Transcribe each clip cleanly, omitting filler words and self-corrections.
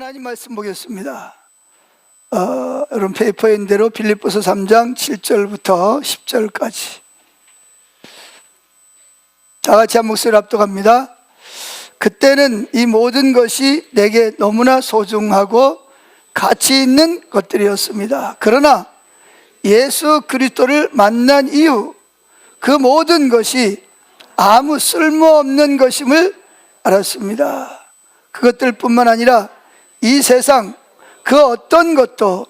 하나님 말씀 보겠습니다. 여러분 페이퍼에 있는 대로 빌립보서 3장 7절부터 10절까지 다 같이 한 목소리 합독합니다. 그때는 이 모든 것이 내게 너무나 소중하고 가치 있는 것들이었습니다. 그러나 예수 그리스도를 만난 이후 그 모든 것이 아무 쓸모없는 것임을 알았습니다. 그것들뿐만 아니라 이 세상 그 어떤 것도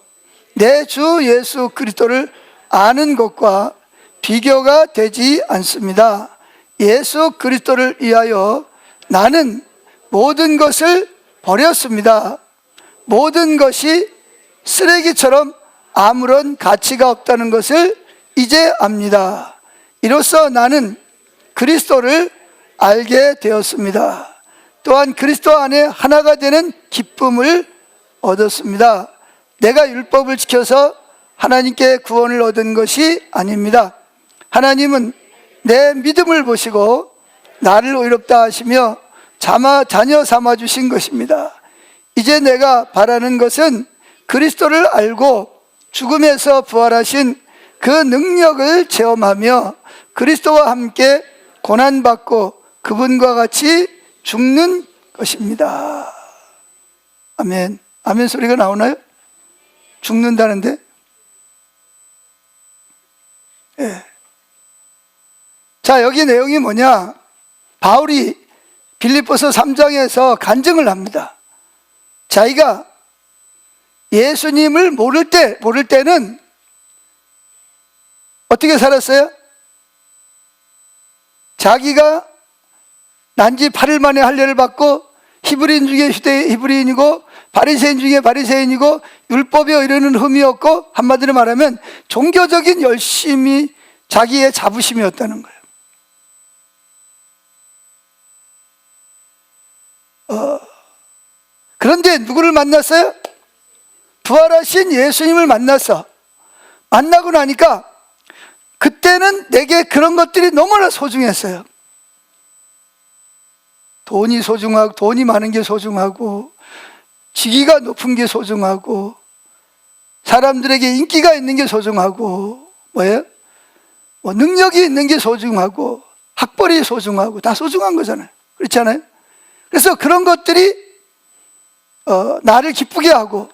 내 주 예수 그리스도를 아는 것과 비교가 되지 않습니다. 예수 그리스도를 위하여 나는 모든 것을 버렸습니다. 모든 것이 쓰레기처럼 아무런 가치가 없다는 것을 이제 압니다. 이로써 나는 그리스도를 알게 되었습니다. 또한 그리스도 안에 하나가 되는 기쁨을 얻었습니다. 내가 율법을 지켜서 하나님께 구원을 얻은 것이 아닙니다. 하나님은 내 믿음을 보시고 나를 의롭다 하시며 자녀 삼아 주신 것입니다. 이제 내가 바라는 것은 그리스도를 알고 죽음에서 부활하신 그 능력을 체험하며 그리스도와 함께 고난받고 그분과 같이 죽는 것입니다. 아멘. 아멘 소리가 나오나요? 죽는다는데? 예. 자, 여기 내용이 뭐냐? 바울이 빌립보서 3장에서 간증을 합니다. 자기가 예수님을 모를 때는 어떻게 살았어요? 자기가 난지 8일 만에 할례를 받고 히브리인 중에 히브리인이고 바리새인 중에 바리새인이고 율법에 이르는 흠이 없고 한마디로 말하면 종교적인 열심이 자기의 자부심이었다는 거예요. 그런데 누구를 만났어요? 부활하신 예수님을 만났어. 만나고 나니까 그때는 내게 그런 것들이 너무나 소중했어요. 돈이 소중하고, 돈이 많은 게 소중하고, 직위가 높은 게 소중하고, 사람들에게 인기가 있는 게 소중하고, 뭐예요? 능력이 있는 게 소중하고, 학벌이 소중하고, 다 소중한 거잖아요. 그렇지 않아요? 그래서 그런 것들이 나를 기쁘게 하고,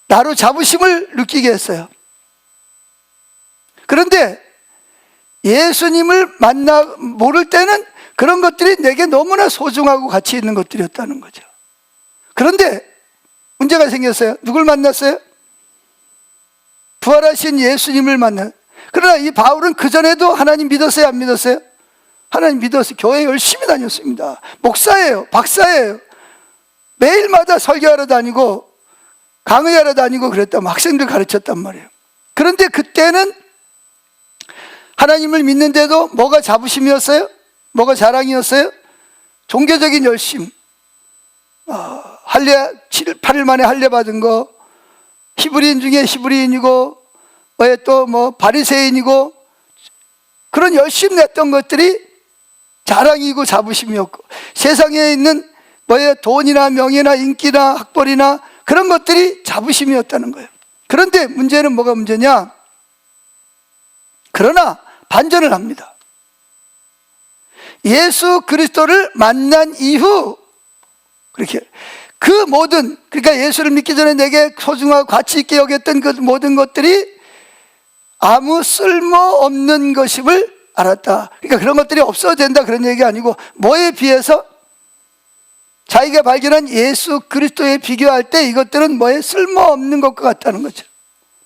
나로 자부심을 느끼게 했어요. 그런데 예수님을 모를 때는 그런 것들이 내게 너무나 소중하고 가치 있는 것들이었다는 거죠. 그런데 문제가 생겼어요. 누굴 만났어요? 부활하신 예수님을 만났어요. 그러나 이 바울은 그전에도 하나님 믿었어요? 안 믿었어요? 하나님 믿었어요. 교회 열심히 다녔습니다. 목사예요. 박사예요. 매일마다 설교하러 다니고 강의하러 다니고 그랬다면 학생들 가르쳤단 말이에요. 그런데 그때는 하나님을 믿는데도 뭐가 자부심이었어요? 뭐가 자랑이었어요? 종교적인 열심. 할례 8일 만에 할례 받은 거, 히브리인 중에 히브리인이고, 또 바리새인이고, 그런 열심 냈던 것들이 자랑이고 자부심이었고, 세상에 있는 돈이나 명예나 인기나 학벌이나 그런 것들이 자부심이었다는 거예요. 그런데 문제는 뭐가 문제냐? 그러나 반전을 합니다. 예수 그리스도를 만난 이후 그러니까 예수를 믿기 전에 내게 소중하고 가치 있게 여겼던 그 모든 것들이 아무 쓸모없는 것임을 알았다. 그러니까 그런 것들이 없어도 된다 그런 얘기가 아니고 뭐에 비해서 자기가 발견한 예수 그리스도에 비교할 때 이것들은 뭐에 쓸모없는 것과 같다는 거죠.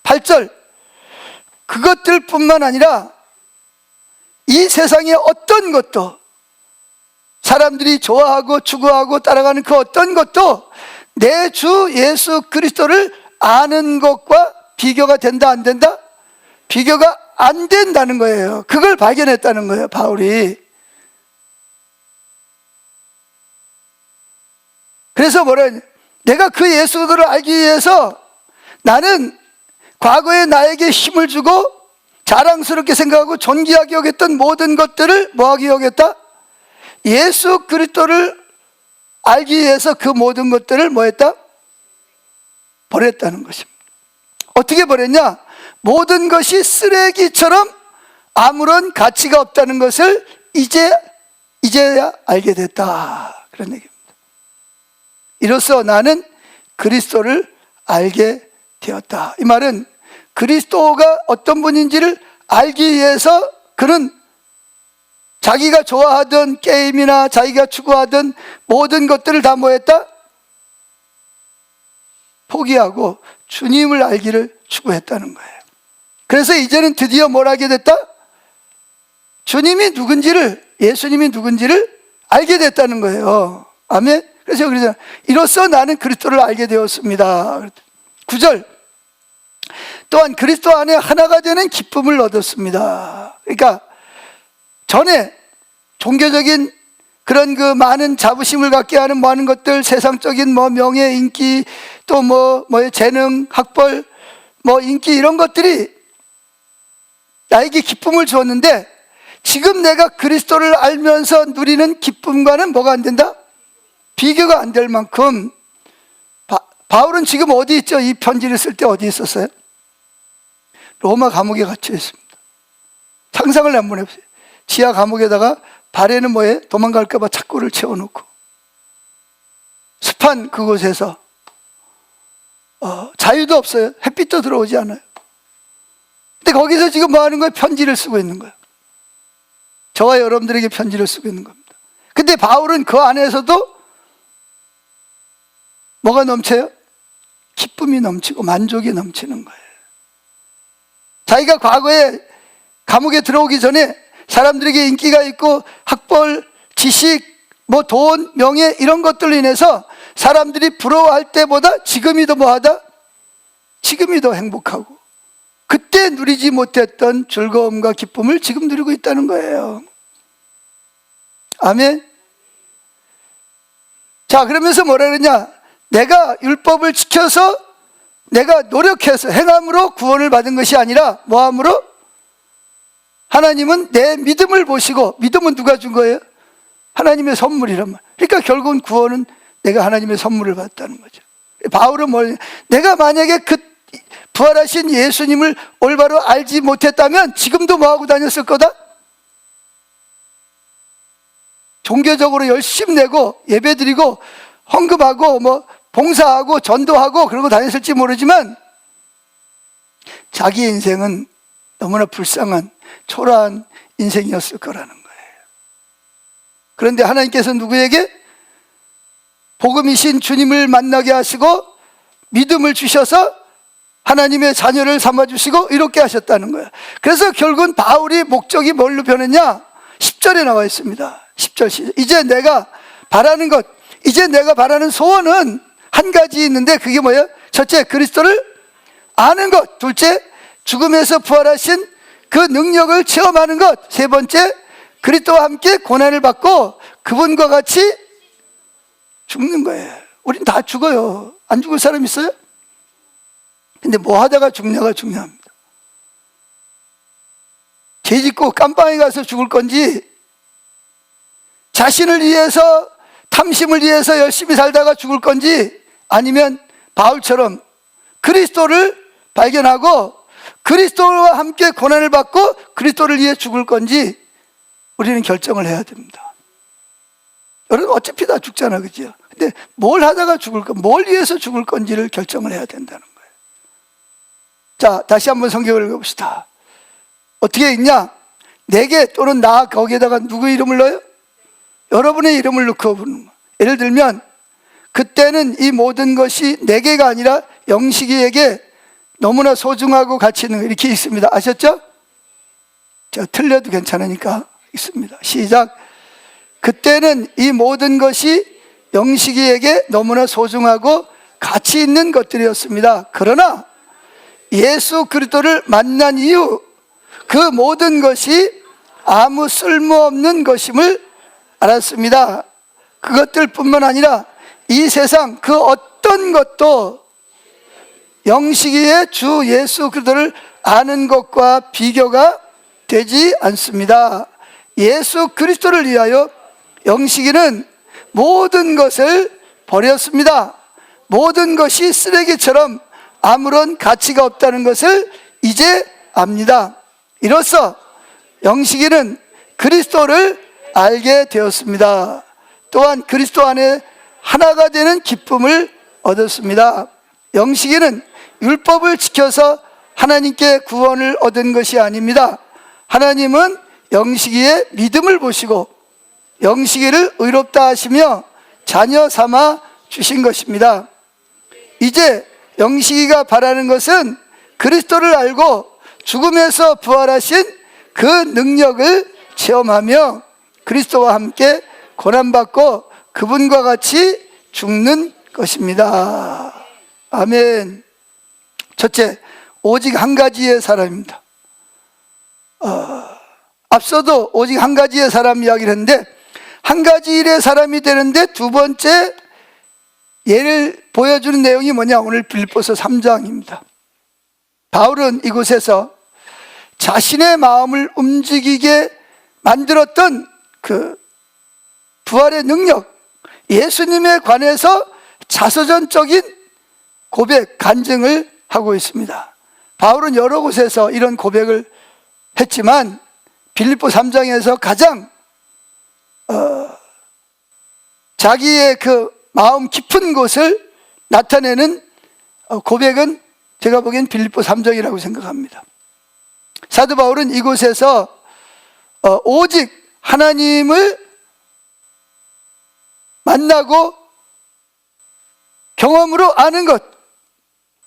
8절 그것들뿐만 아니라 이 세상의 어떤 것도 사람들이 좋아하고 추구하고 따라가는 그 어떤 것도 내 주 예수 그리스도를 아는 것과 비교가 된다 안 된다? 비교가 안 된다는 거예요. 그걸 발견했다는 거예요, 바울이. 그래서 내가 그 예수 그리스도를 알기 위해서 나는 과거에 나에게 힘을 주고 자랑스럽게 생각하고 존귀하게 여겼던 모든 것들을 뭐하게 여겼다? 예수 그리스도를 알기 위해서 그 모든 것들을 뭐 했다? 버렸다는 것입니다. 어떻게 버렸냐? 모든 것이 쓰레기처럼 아무런 가치가 없다는 것을 이제야 알게 됐다, 그런 얘기입니다. 이로써 나는 그리스도를 알게 되었다. 이 말은 그리스도가 어떤 분인지를 알기 위해서 그는 자기가 좋아하던 게임이나 자기가 추구하던 모든 것들을 다 뭐 했다? 포기하고 주님을 알기를 추구했다는 거예요. 그래서 이제는 드디어 뭘 하게 됐다? 주님이 누군지를, 예수님이 누군지를 알게 됐다는 거예요. 아멘. 그래서 그러잖아요. 이로써 나는 그리스도를 알게 되었습니다. 9절. 또한 그리스도 안에 하나가 되는 기쁨을 얻었습니다. 그러니까 전에 종교적인 그런 그 많은 자부심을 갖게 하는 많은 것들, 세상적인 뭐 명예, 인기, 또 뭐 재능, 학벌, 뭐 인기 이런 것들이 나에게 기쁨을 주었는데, 지금 내가 그리스도를 알면서 누리는 기쁨과는 뭐가 안 된다? 비교가 안 될 만큼. 바울은 지금 어디 있죠? 이 편지를 쓸 때 어디 있었어요? 로마 감옥에 갇혀 있습니다. 상상을 한번 해보세요. 지하 감옥에다가 발에는 뭐에 도망갈까 봐 착고를 채워놓고 습한 그곳에서 자유도 없어요. 햇빛도 들어오지 않아요. 근데 거기서 지금 뭐 하는 거예요? 편지를 쓰고 있는 거예요. 저와 여러분들에게 편지를 쓰고 있는 겁니다. 근데 바울은 그 안에서도 뭐가 넘쳐요? 기쁨이 넘치고 만족이 넘치는 거예요. 자기가 과거에 감옥에 들어오기 전에 사람들에게 인기가 있고 학벌, 지식, 뭐 돈, 명예 이런 것들로 인해서 사람들이 부러워할 때보다 지금이 더 뭐하다? 지금이 더 행복하고 그때 누리지 못했던 즐거움과 기쁨을 지금 누리고 있다는 거예요. 아멘. 자, 그러면서 뭐라 그러냐? 내가 율법을 지켜서 내가 노력해서 행함으로 구원을 받은 것이 아니라 뭐함으로? 하나님은 내 믿음을 보시고, 믿음은 누가 준 거예요? 하나님의 선물이란 말. 그러니까 결국은 구원은 내가 하나님의 선물을 받았다는 거죠. 바울은 뭘, 내가 만약에 그 부활하신 예수님을 올바로 알지 못했다면 지금도 뭐하고 다녔을 거다? 종교적으로 열심히 내고 예배드리고 헌금하고 뭐 봉사하고 전도하고 그러고 다녔을지 모르지만 자기 인생은 너무나 불쌍한 초라한 인생이었을 거라는 거예요. 그런데 하나님께서 누구에게? 복음이신 주님을 만나게 하시고 믿음을 주셔서 하나님의 자녀를 삼아주시고 이렇게 하셨다는 거예요. 그래서 결국은 바울이 목적이 뭘로 변했냐? 10절에 나와 있습니다. 10절 시작. 이제 내가 바라는 것, 이제 내가 바라는 소원은 한 가지 있는데 그게 뭐예요? 첫째, 그리스도를 아는 것. 둘째, 죽음에서 부활하신 그 능력을 체험하는 것. 세 번째, 그리스도와 함께 고난을 받고 그분과 같이 죽는 거예요. 우린 다 죽어요. 안 죽을 사람 있어요? 근데 뭐 하다가 죽냐가 중요합니다. 죄 짓고 깜빵에 가서 죽을 건지, 자신을 위해서 탐심을 위해서 열심히 살다가 죽을 건지, 아니면 바울처럼 그리스도를 발견하고 그리스도와 함께 고난을 받고 그리스도를 위해 죽을 건지 우리는 결정을 해야 됩니다. 여러분 어차피 다 죽잖아, 그죠? 근데 뭘 하다가 죽을까, 뭘 위해서 죽을 건지를 결정을 해야 된다는 거예요. 자, 다시 한번 성경을 읽어봅시다. 어떻게 읽냐? 내게 또는 나, 거기에다가 누구 이름을 넣어요? 여러분의 이름을 넣고 부르는 거예요. 예를 들면 그때는 이 모든 것이 내게가 아니라 영식이에게 너무나 소중하고 가치 있는 거 이렇게 있습니다. 아셨죠? 제가 틀려도 괜찮으니까 있습니다. 시작. 그때는 이 모든 것이 영식이에게 너무나 소중하고 가치 있는 것들이었습니다. 그러나 예수 그리스도를 만난 이후 그 모든 것이 아무 쓸모없는 것임을 알았습니다. 그것들뿐만 아니라 이 세상 그 어떤 것도 영식이의 주 예수 그리스도를 아는 것과 비교가 되지 않습니다. 예수 그리스도를 위하여 영식이는 모든 것을 버렸습니다. 모든 것이 쓰레기처럼 아무런 가치가 없다는 것을 이제 압니다. 이로써 영식이는 그리스도를 알게 되었습니다. 또한 그리스도 안에 하나가 되는 기쁨을 얻었습니다. 영식이는 율법을 지켜서 하나님께 구원을 얻은 것이 아닙니다. 하나님은 영식이의 믿음을 보시고 영식이를 의롭다 하시며 자녀 삼아 주신 것입니다. 이제 영식이가 바라는 것은 그리스도를 알고 죽음에서 부활하신 그 능력을 체험하며 그리스도와 함께 고난받고 그분과 같이 죽는 것입니다. 아멘. 첫째, 오직 한 가지의 사람입니다. 앞서도 오직 한 가지의 사람 이야기를 했는데, 한 가지 일의 사람이 되는데 두 번째 예를 보여주는 내용이 뭐냐? 오늘 빌립보서 3장입니다. 바울은 이곳에서 자신의 마음을 움직이게 만들었던 그 부활의 능력, 예수님에 관해서 자서전적인 고백, 간증을 하고 있습니다. 바울은 여러 곳에서 이런 고백을 했지만 빌립보 3장에서 가장 자기의 그 마음 깊은 곳을 나타내는 고백은 제가 보기엔 빌립보 3장이라고 생각합니다. 사도 바울은 이곳에서 오직 하나님을 만나고 경험으로 아는 것,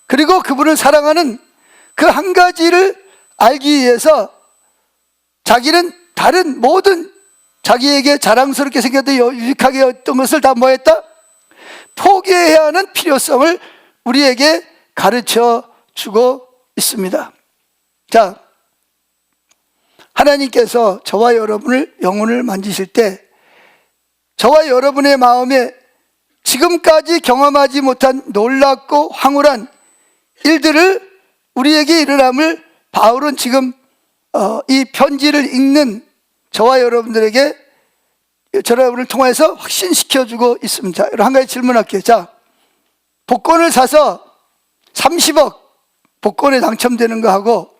그리고 그분을 사랑하는 그 한 가지를 알기 위해서 자기는 다른 모든 자기에게 자랑스럽게 생겼던 유익하게 했던 것을 다 뭐했다? 포기해야 하는 필요성을 우리에게 가르쳐 주고 있습니다. 자, 하나님께서 저와 여러분을 영혼을 만지실 때 저와 여러분의 마음에 지금까지 경험하지 못한 놀랍고 황홀한 일들을 우리에게 일어남을 바울은 지금 이 편지를 읽는 저와 여러분들에게, 저와 여러분을 통해서 확신시켜주고 있습니다. 한 가지 질문할게요. 자, 복권을 사서 30억 복권에 당첨되는 거하고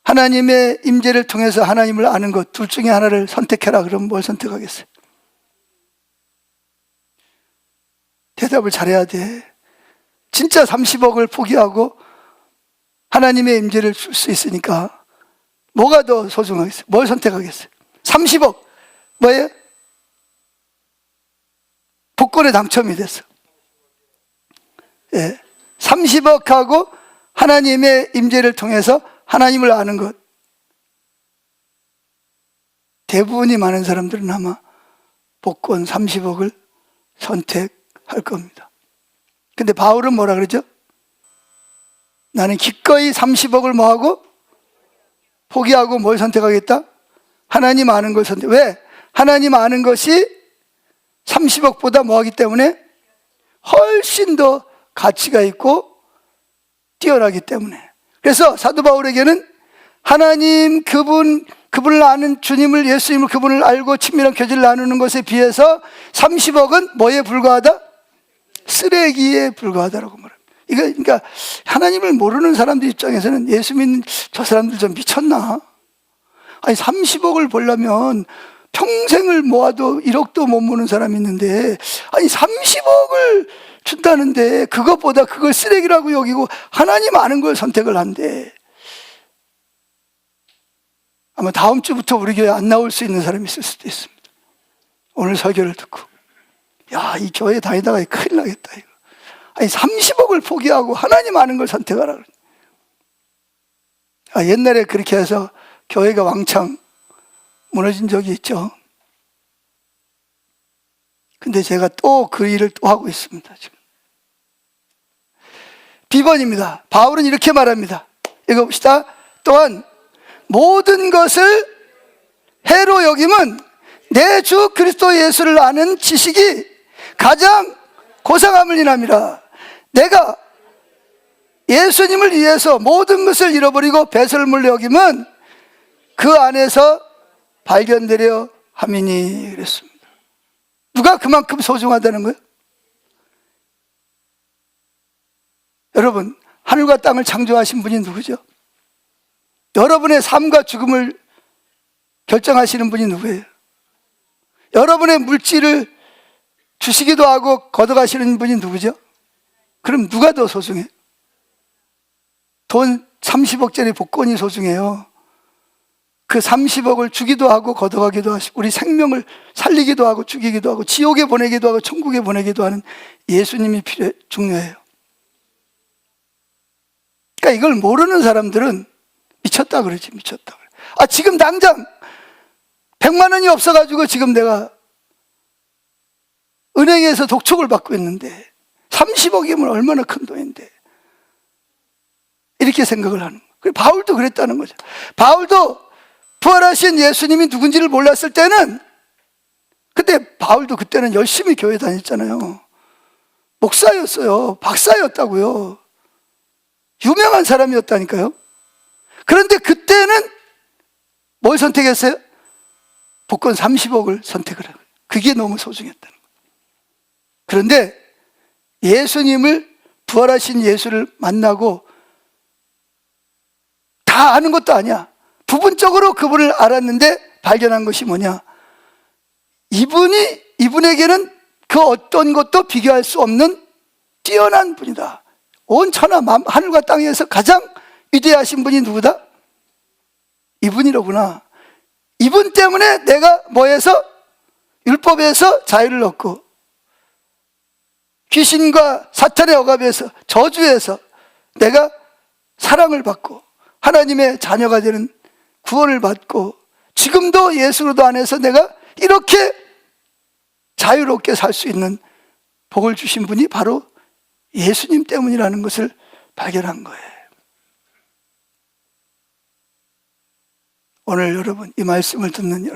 하나님의 임재를 통해서 하나님을 아는 것, 둘 중에 하나를 선택해라. 그러면 뭘 선택하겠어요? 대답을 잘해야 돼. 진짜 30억을 포기하고 하나님의 임재를 줄 수 있으니까 뭐가 더 소중하겠어요? 뭘 선택하겠어요? 30억 뭐예요? 복권에 당첨이 됐어. 예, 30억하고 하나님의 임재를 통해서 하나님을 아는 것. 대부분이 많은 사람들은 아마 복권 30억을 선택할 겁니다. 근데 바울은 뭐라 그러죠? 나는 기꺼이 30억을 뭐하고? 포기하고 뭘 선택하겠다? 하나님 아는 걸 선택. 왜? 하나님 아는 것이 30억보다 뭐하기 때문에? 훨씬 더 가치가 있고 뛰어나기 때문에. 그래서 사도 바울에게는 하나님 그분을 아는 주님을, 예수님을, 그분을 알고 친밀한 교제를 나누는 것에 비해서 30억은 뭐에 불과하다? 쓰레기에 불과하다라고 말합니다. 그러니까 하나님을 모르는 사람들 입장에서는 예수 믿는 저 사람들 좀 미쳤나? 아니 30억을 벌려면 평생을 모아도 1억도 못 모는 사람이 있는데, 아니 30억을 준다는데 그것보다 그걸 쓰레기라고 여기고 하나님 아는 걸 선택을 한대. 아마 다음 주부터 우리 교회 안 나올 수 있는 사람이 있을 수도 있습니다. 오늘 설교를 듣고, 야, 이 교회 다니다가 큰일 나겠다 이거. 아니 30억을 포기하고 하나님 아는 걸 선택하라. 옛날에 그렇게 해서 교회가 왕창 무너진 적이 있죠. 근데 제가 또 그 일을 또 하고 있습니다. 지금 B번입니다. 바울은 이렇게 말합니다. 읽어봅시다. 또한 모든 것을 해로 여김은 내 주 그리스도 예수를 아는 지식이 가장 고상함을 인함이라. 내가 예수님을 위해서 모든 것을 잃어버리고 배설물로 여김은 그 안에서 발견되려 함이니 그랬습니다. 누가 그만큼 소중하다는 거예요? 여러분, 하늘과 땅을 창조하신 분이 누구죠? 여러분의 삶과 죽음을 결정하시는 분이 누구예요? 여러분의 물질을 주시기도 하고 걷어가시는 분이 누구죠? 그럼 누가 더 소중해요? 돈 30억짜리 복권이 소중해요. 그 30억을 주기도 하고 걷어가기도 하시고 우리 생명을 살리기도 하고 죽이기도 하고 지옥에 보내기도 하고 천국에 보내기도 하는 예수님이 중요해요. 그러니까 이걸 모르는 사람들은 미쳤다 그러지. 미쳤다 그래. 아, 지금 당장 100만 원이 없어가지고 지금 내가 은행에서 독촉을 받고 있는데 30억이면 얼마나 큰 돈인데 이렇게 생각을 하는 거예요. 바울도 그랬다는 거죠. 바울도 부활하신 예수님이 누군지를 몰랐을 때는, 근데 바울도 그때는 열심히 교회 다녔잖아요. 목사였어요. 박사였다고요. 유명한 사람이었다니까요. 그런데 그때는 뭘 선택했어요? 복권 30억을 선택을 해요. 그게 너무 소중했다는 거예요. 그런데 예수님을, 부활하신 예수를 만나고 다 아는 것도 아니야. 부분적으로 그분을 알았는데 발견한 것이 뭐냐? 이분에게는 그 어떤 것도 비교할 수 없는 뛰어난 분이다. 온 천하 하늘과 땅에서 가장 위대하신 분이 누구다? 이분이로구나. 이분 때문에 내가 뭐에서? 율법에서 자유를 얻고 귀신과 사탄의 억압에서, 저주에서 내가 사랑을 받고 하나님의 자녀가 되는 구원을 받고 지금도 예수 그리스도 안에서 내가 이렇게 자유롭게 살 수 있는 복을 주신 분이 바로 예수님 때문이라는 것을 발견한 거예요. 오늘 여러분, 이 말씀을 듣는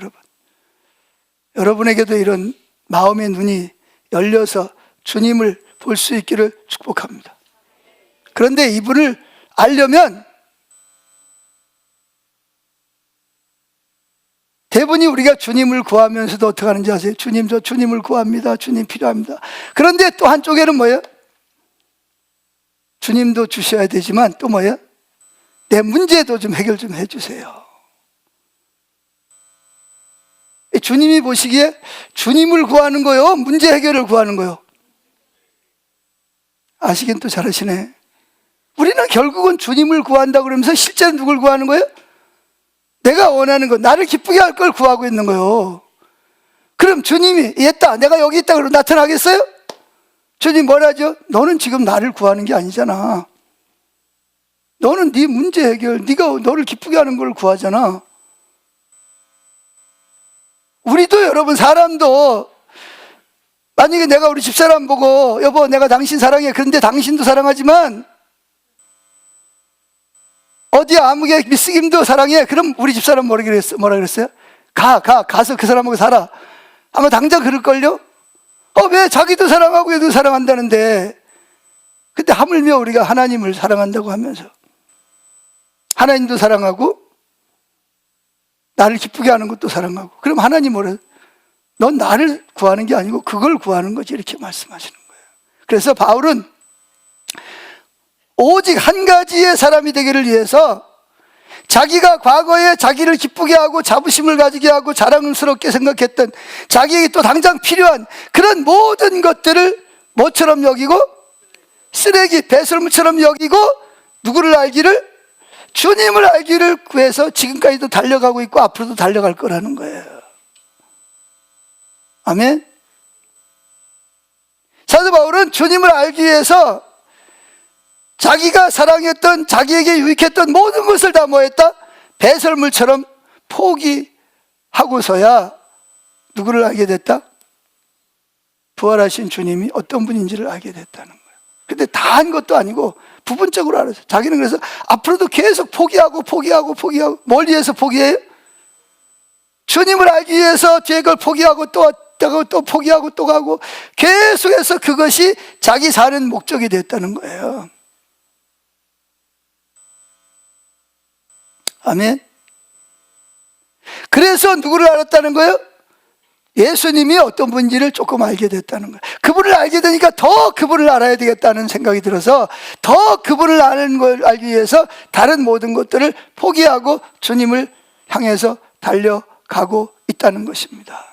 여러분에게도 이런 마음의 눈이 열려서 주님을 볼 수 있기를 축복합니다. 그런데 이분을 알려면 대부분이 우리가 주님을 구하면서도 어떻게 하는지 아세요? 주님, 저 주님을 구합니다. 주님 필요합니다. 그런데 또 한쪽에는 뭐예요? 주님도 주셔야 되지만 또 뭐예요? 내 문제도 좀 해결 좀 해주세요. 주님이 보시기에 주님을 구하는 거요? 문제 해결을 구하는 거요? 아시긴 또 잘하시네. 우리는 결국은 주님을 구한다 그러면서 실제로 누굴 구하는 거예요? 내가 원하는 거, 나를 기쁘게 할 걸 구하고 있는 거예요. 그럼 주님이 있다, 내가 여기 있다 그러면 나타나겠어요? 주님 뭐라죠? 너는 지금 나를 구하는 게 아니잖아. 너는 네 문제 해결, 네가 너를 기쁘게 하는 걸 구하잖아. 우리도 여러분, 사람도 만약에 내가 우리 집사람 보고 여보 내가 당신 사랑해, 그런데 당신도 사랑하지만 어디 아무개 미스김도 사랑해, 그럼 우리 집사람 뭐라 그랬어요? 가서 그 사람하고 살아. 아마 당장 그럴걸요? 왜 자기도 사랑하고 얘도 사랑한다는데. 근데 하물며 우리가 하나님을 사랑한다고 하면서 하나님도 사랑하고 나를 기쁘게 하는 것도 사랑하고, 그럼 하나님 뭐래요? 넌 나를 구하는 게 아니고 그걸 구하는 거지, 이렇게 말씀하시는 거예요. 그래서 바울은 오직 한 가지의 사람이 되기를 위해서 자기가 과거에 자기를 기쁘게 하고 자부심을 가지게 하고 자랑스럽게 생각했던 자기에게 또 당장 필요한 그런 모든 것들을 뭐처럼 여기고? 쓰레기, 배설물처럼 여기고 누구를 알기를? 주님을 알기를 구해서 지금까지도 달려가고 있고 앞으로도 달려갈 거라는 거예요. 아멘. 사도 바울은 주님을 알기 위해서 자기가 사랑했던, 자기에게 유익했던 모든 것을 다 뭐했다? 배설물처럼 포기하고서야 누구를 알게 됐다? 부활하신 주님이 어떤 분인지를 알게 됐다는 거예요. 근데 다 한 것도 아니고 부분적으로 알았어요. 자기는 그래서 앞으로도 계속 포기하고 뭘 위해서 포기해요? 주님을 알기 위해서 뒤에 걸 포기하고 또 포기하고 또 가고 계속해서 그것이 자기 사는 목적이 됐다는 거예요. 아멘. 그래서 누구를 알았다는 거예요? 예수님이 어떤 분인지를 조금 알게 됐다는 거예요. 그분을 알게 되니까 더 그분을 알아야 되겠다는 생각이 들어서 더 그분을 아는 걸 알기 위해서 다른 모든 것들을 포기하고 주님을 향해서 달려가고 있다는 것입니다.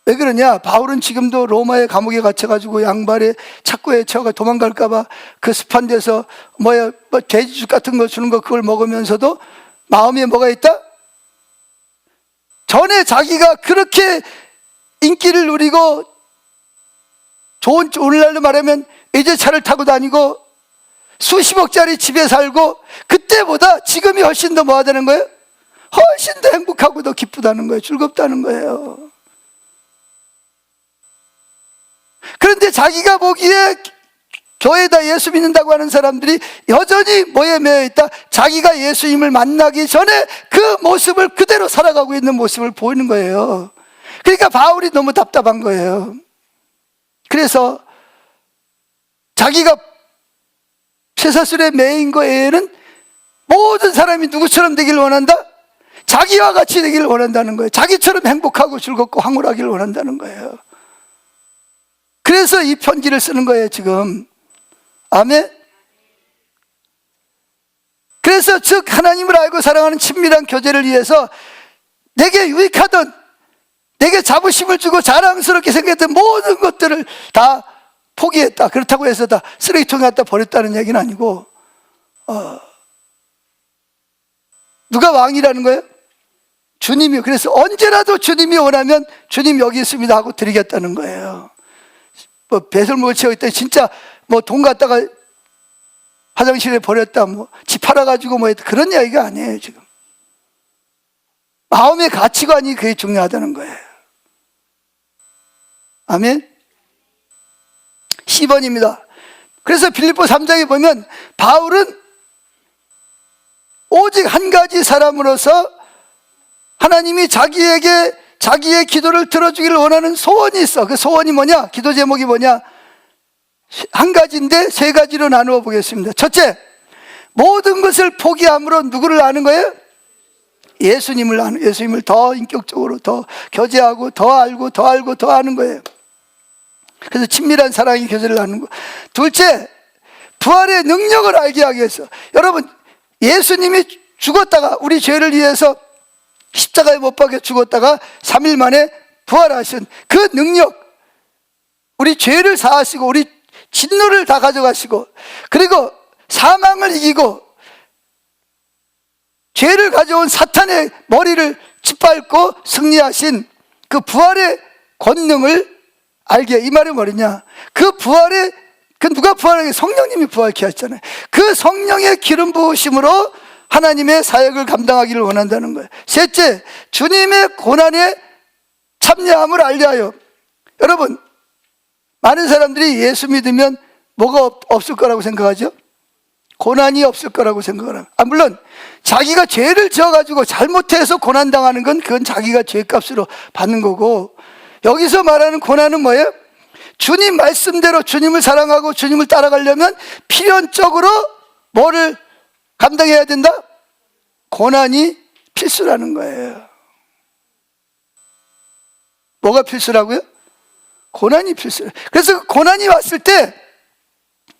왜 그러냐? 바울은 지금도 로마의 감옥에 갇혀가지고 양발에 착고에 쳐가 도망갈까봐 그 습한 데서 돼지죽 같은 거 주는 거 그걸 먹으면서도 마음에 뭐가 있다? 전에 자기가 그렇게 인기를 누리고 오늘날로 말하면 외제차를 타고 다니고 수십억짜리 집에 살고 그때보다 지금이 훨씬 더 뭐 하다는 거예요? 훨씬 더 행복하고 더 기쁘다는 거예요. 즐겁다는 거예요. 그런데 자기가 보기에 교회에다 예수 믿는다고 하는 사람들이 여전히 뭐에 매여 있다? 자기가 예수님을 만나기 전에 그 모습을 그대로 살아가고 있는 모습을 보이는 거예요. 그러니까 바울이 너무 답답한 거예요. 그래서 자기가 쇠사슬에 매인 거에는 모든 사람이 누구처럼 되기를 원한다? 자기와 같이 되기를 원한다는 거예요. 자기처럼 행복하고 즐겁고 황홀하기를 원한다는 거예요. 그래서 이 편지를 쓰는 거예요, 지금. 아멘. 그래서 즉 하나님을 알고 사랑하는 친밀한 교제를 위해서 내게 유익하던, 내게 자부심을 주고 자랑스럽게 생각했던 모든 것들을 다 포기했다. 그렇다고 해서 다 쓰레기통에 갖다 버렸다는 얘기는 아니고, 누가 왕이라는 거예요? 주님이요. 그래서 언제라도 주님이 원하면 주님 여기 있습니다 하고 드리겠다는 거예요. 배설물을 채워 있다 진짜 돈 갖다가 화장실에 버렸다 집 팔아가지고 그런 이야기가 아니에요. 지금 마음의 가치관이 그게 중요하다는 거예요. 아멘. 10번입니다 그래서 빌립보 3장에 보면 바울은 오직 한 가지 사람으로서 하나님이 자기의 기도를 들어주기를 원하는 소원이 있어. 그 소원이 뭐냐? 기도 제목이 뭐냐? 한 가지인데 세 가지로 나누어 보겠습니다. 첫째, 모든 것을 포기함으로 누구를 아는 거예요? 예수님을 더 인격적으로 더 교제하고 더 알고 더 알고 더 아는 거예요. 그래서 친밀한 사랑의 교제를 나누는 거. 둘째, 부활의 능력을 알게 하기 위해서. 여러분, 예수님이 죽었다가 우리 죄를 위해서 십자가에 못 박혀 죽었다가 3일 만에 부활하신 그 능력, 우리 죄를 사하시고 우리 진노를 다 가져가시고 그리고 사망을 이기고 죄를 가져온 사탄의 머리를 짓밟고 승리하신 그 부활의 권능을 알게. 이 말이 뭐냐? 그 부활의, 누가 부활하게? 성령님이 부활케 하셨잖아요. 그 성령의 기름 부으심으로 하나님의 사역을 감당하기를 원한다는 거예요. 셋째, 주님의 고난에 참여함을 알려하여. 여러분, 많은 사람들이 예수 믿으면 뭐가 없을 거라고 생각하죠? 고난이 없을 거라고 생각을 합니다. 물론 자기가 죄를 지어가지고 잘못해서 고난당하는 건 그건 자기가 죄값으로 받는 거고, 여기서 말하는 고난은 뭐예요? 주님 말씀대로 주님을 사랑하고 주님을 따라가려면 필연적으로 뭐를 감당해야 된다? 고난이 필수라는 거예요. 뭐가 필수라고요? 고난이 필수예요. 그래서 고난이 왔을 때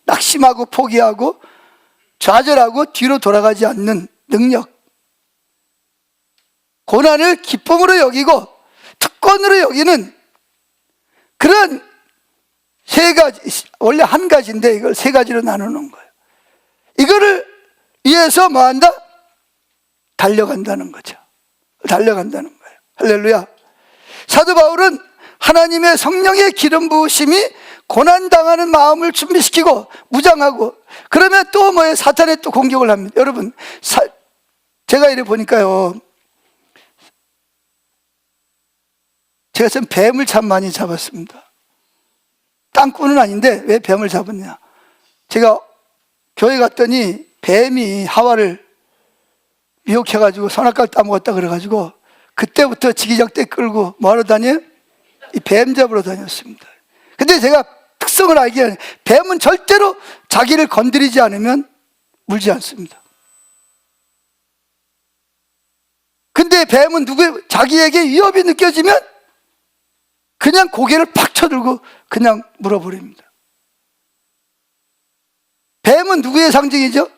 낙심하고 포기하고 좌절하고 뒤로 돌아가지 않는 능력, 고난을 기쁨으로 여기고 특권으로 여기는 그런 세 가지, 원래 한 가지인데 이걸 세 가지로 나누는 거예요. 이거를 위해서 뭐 한다? 달려간다는 거죠. 달려간다는 거예요. 할렐루야. 사도 바울은 하나님의 성령의 기름 부으심이 고난당하는 마음을 준비시키고 무장하고, 그러면 또 뭐예요? 사탄의 또 공격을 합니다. 여러분, 제가 이래 보니까요, 제가 참 뱀을 참 많이 잡았습니다. 땅꾼은 아닌데 왜 뱀을 잡았냐? 제가 교회 갔더니 뱀이 하와를 미혹해가지고 선악과를 따먹었다 그래가지고 그때부터 지기작대 끌고 뭐하러 다녀요? 이 뱀 잡으러 다녔습니다. 근데 제가 특성을 알게 하는, 뱀은 절대로 자기를 건드리지 않으면 물지 않습니다. 근데 근데 뱀은 자기에게 위협이 느껴지면 그냥 고개를 팍 쳐들고 그냥 물어버립니다. 뱀은 누구의 상징이죠?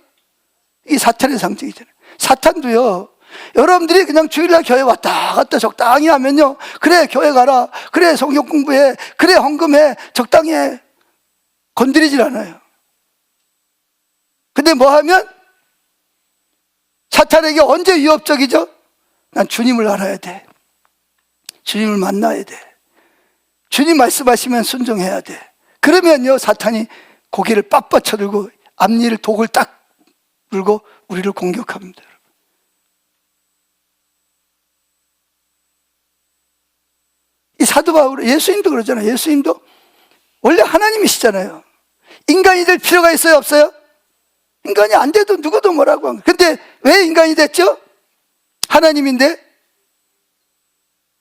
이 사탄의 상징이잖아요. 사탄도요, 여러분들이 그냥 주일날 교회 왔다 갔다 적당히 하면요, 그래 교회 가라, 그래 성경 공부해, 그래 헌금해, 적당히 해, 건드리질 않아요. 근데 뭐 하면 사탄에게 언제 위협적이죠? 난 주님을 알아야 돼, 주님을 만나야 돼, 주님 말씀하시면 순종해야 돼. 그러면요 사탄이 고개를 빳빳 쳐들고 앞니를 독을 딱 물고 우리를 공격합니다. 이 사도 바울, 예수님도 그러잖아요. 예수님도 원래 하나님이시잖아요. 인간이 될 필요가 있어요, 없어요? 인간이 안 돼도 누구도 뭐라고 한 거예요. 근데 왜 인간이 됐죠? 하나님인데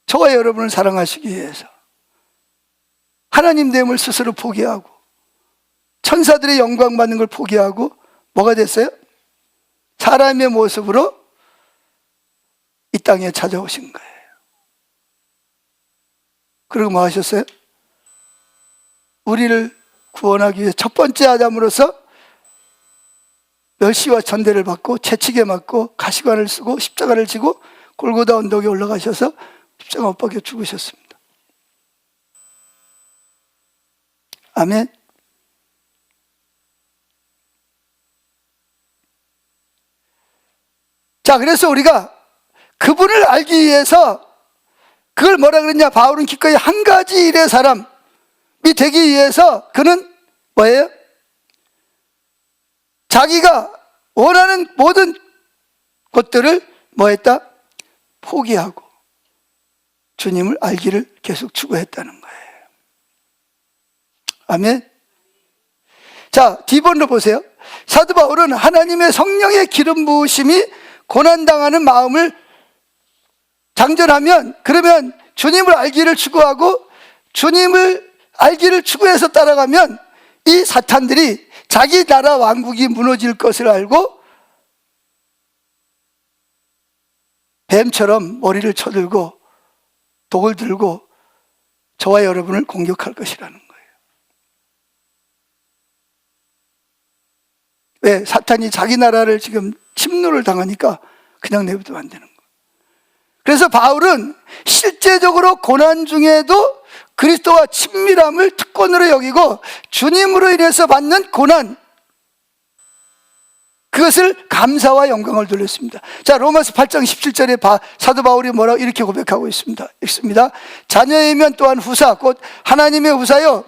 저와 여러분을 사랑하시기 위해서 하나님 됨을 스스로 포기하고 천사들의 영광 받는 걸 포기하고 뭐가 됐어요? 사람의 모습으로 이 땅에 찾아오신 거예요. 그리고 뭐 하셨어요? 우리를 구원하기 위해 첫 번째 아담으로서 멸시와 천대를 받고 채찍에 맞고 가시관을 쓰고 십자가를 지고 골고다 언덕에 올라가셔서 십자가 못 박혀 죽으셨습니다. 아멘. 자, 그래서 우리가 그분을 알기 위해서 그걸 뭐라 그랬냐? 바울은 기꺼이 한 가지 일의 사람이 되기 위해서 그는 뭐예요? 자기가 원하는 모든 것들을 뭐 했다? 포기하고 주님을 알기를 계속 추구했다는 거예요. 아멘. 자, D번으로 보세요. 사도 바울은 하나님의 성령의 기름 부으심이 고난당하는 마음을 장전하면, 그러면 주님을 알기를 추구하고 주님을 알기를 추구해서 따라가면 이 사탄들이 자기 나라 왕국이 무너질 것을 알고 뱀처럼 머리를 쳐들고 독을 들고 저와 여러분을 공격할 것이라는 거예요. 왜? 사탄이 자기 나라를 지금 침노를 당하니까 그냥 내버려두면 안 되는 거예요. 그래서 바울은 실제적으로 고난 중에도 그리스도와 친밀함을 특권으로 여기고 주님으로 인해서 받는 고난, 그것을 감사와 영광을 돌렸습니다. 자, 로마서 8장 17절에 사도 바울이 뭐라고 이렇게 고백하고 있습니다. 읽습니다. 자녀이면 또한 후사, 곧 하나님의 후사요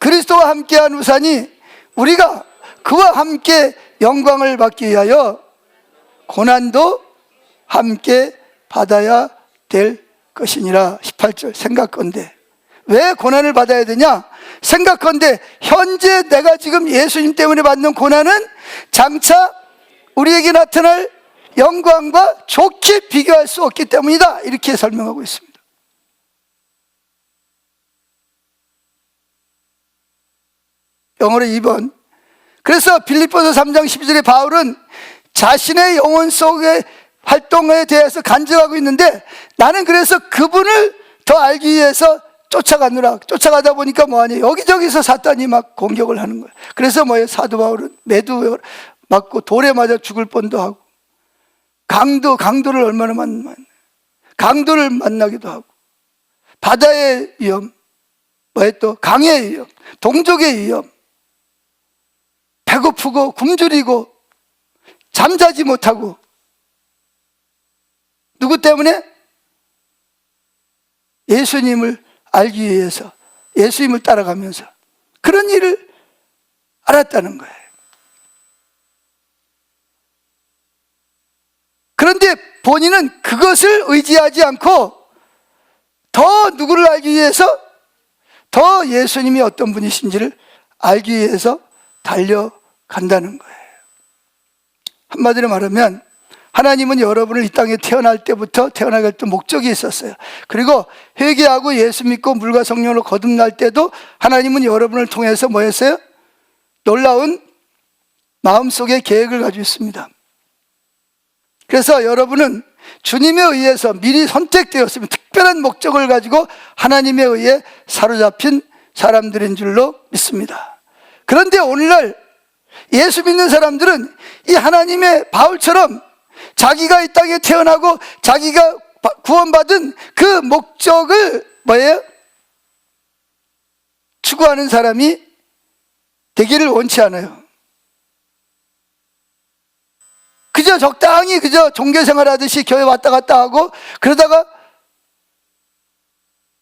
그리스도와 함께한 후사니 우리가 그와 함께 영광을 받기 위하여 고난도 함께 받아야 될 것이니라. 18절 생각건대. 왜 고난을 받아야 되냐? 생각건대 현재 내가 지금 예수님 때문에 받는 고난은 장차 우리에게 나타날 영광과 좋게 비교할 수 없기 때문이다. 이렇게 설명하고 있습니다. 영어로 2번. 그래서 빌립보서 3장 12절에 바울은 자신의 영혼 속의 활동에 대해서 간증하고 있는데, 나는 그래서 그분을 더 알기 위해서 쫓아가느라, 쫓아가다 보니까 뭐하니? 여기저기서 사탄이 막 공격을 하는 거예요. 그래서 뭐예요? 사도 바울은 매도 맞고 돌에 맞아 죽을 뻔도 하고, 강도를 얼마나 강도를 만나기도 하고, 바다의 위험, 또 강의 위험, 동족의 위험, 배고프고 굶주리고 잠자지 못하고. 누구 때문에? 예수님을 알기 위해서, 예수님을 따라가면서 그런 일을 알았다는 거예요. 그런데 본인은 그것을 의지하지 않고 더 누구를 알기 위해서, 더 예수님이 어떤 분이신지를 알기 위해서 달려간다는 거예요. 한마디로 말하면 하나님은 여러분을 이 땅에 태어날 때부터 태어나게 할 때 목적이 있었어요. 그리고 회개하고 예수 믿고 물과 성령으로 거듭날 때도 하나님은 여러분을 통해서 뭐 했어요? 놀라운 마음속의 계획을 가지고 있습니다. 그래서 여러분은 주님에 의해서 미리 선택되었으면 특별한 목적을 가지고 하나님에 의해 사로잡힌 사람들인 줄로 믿습니다. 그런데 오늘날 예수 믿는 사람들은 이 하나님의 바울처럼 자기가 이 땅에 태어나고 자기가 구원받은 그 목적을 뭐예요? 추구하는 사람이 되기를 원치 않아요. 그저 적당히 그저 종교생활 하듯이 교회 왔다 갔다 하고, 그러다가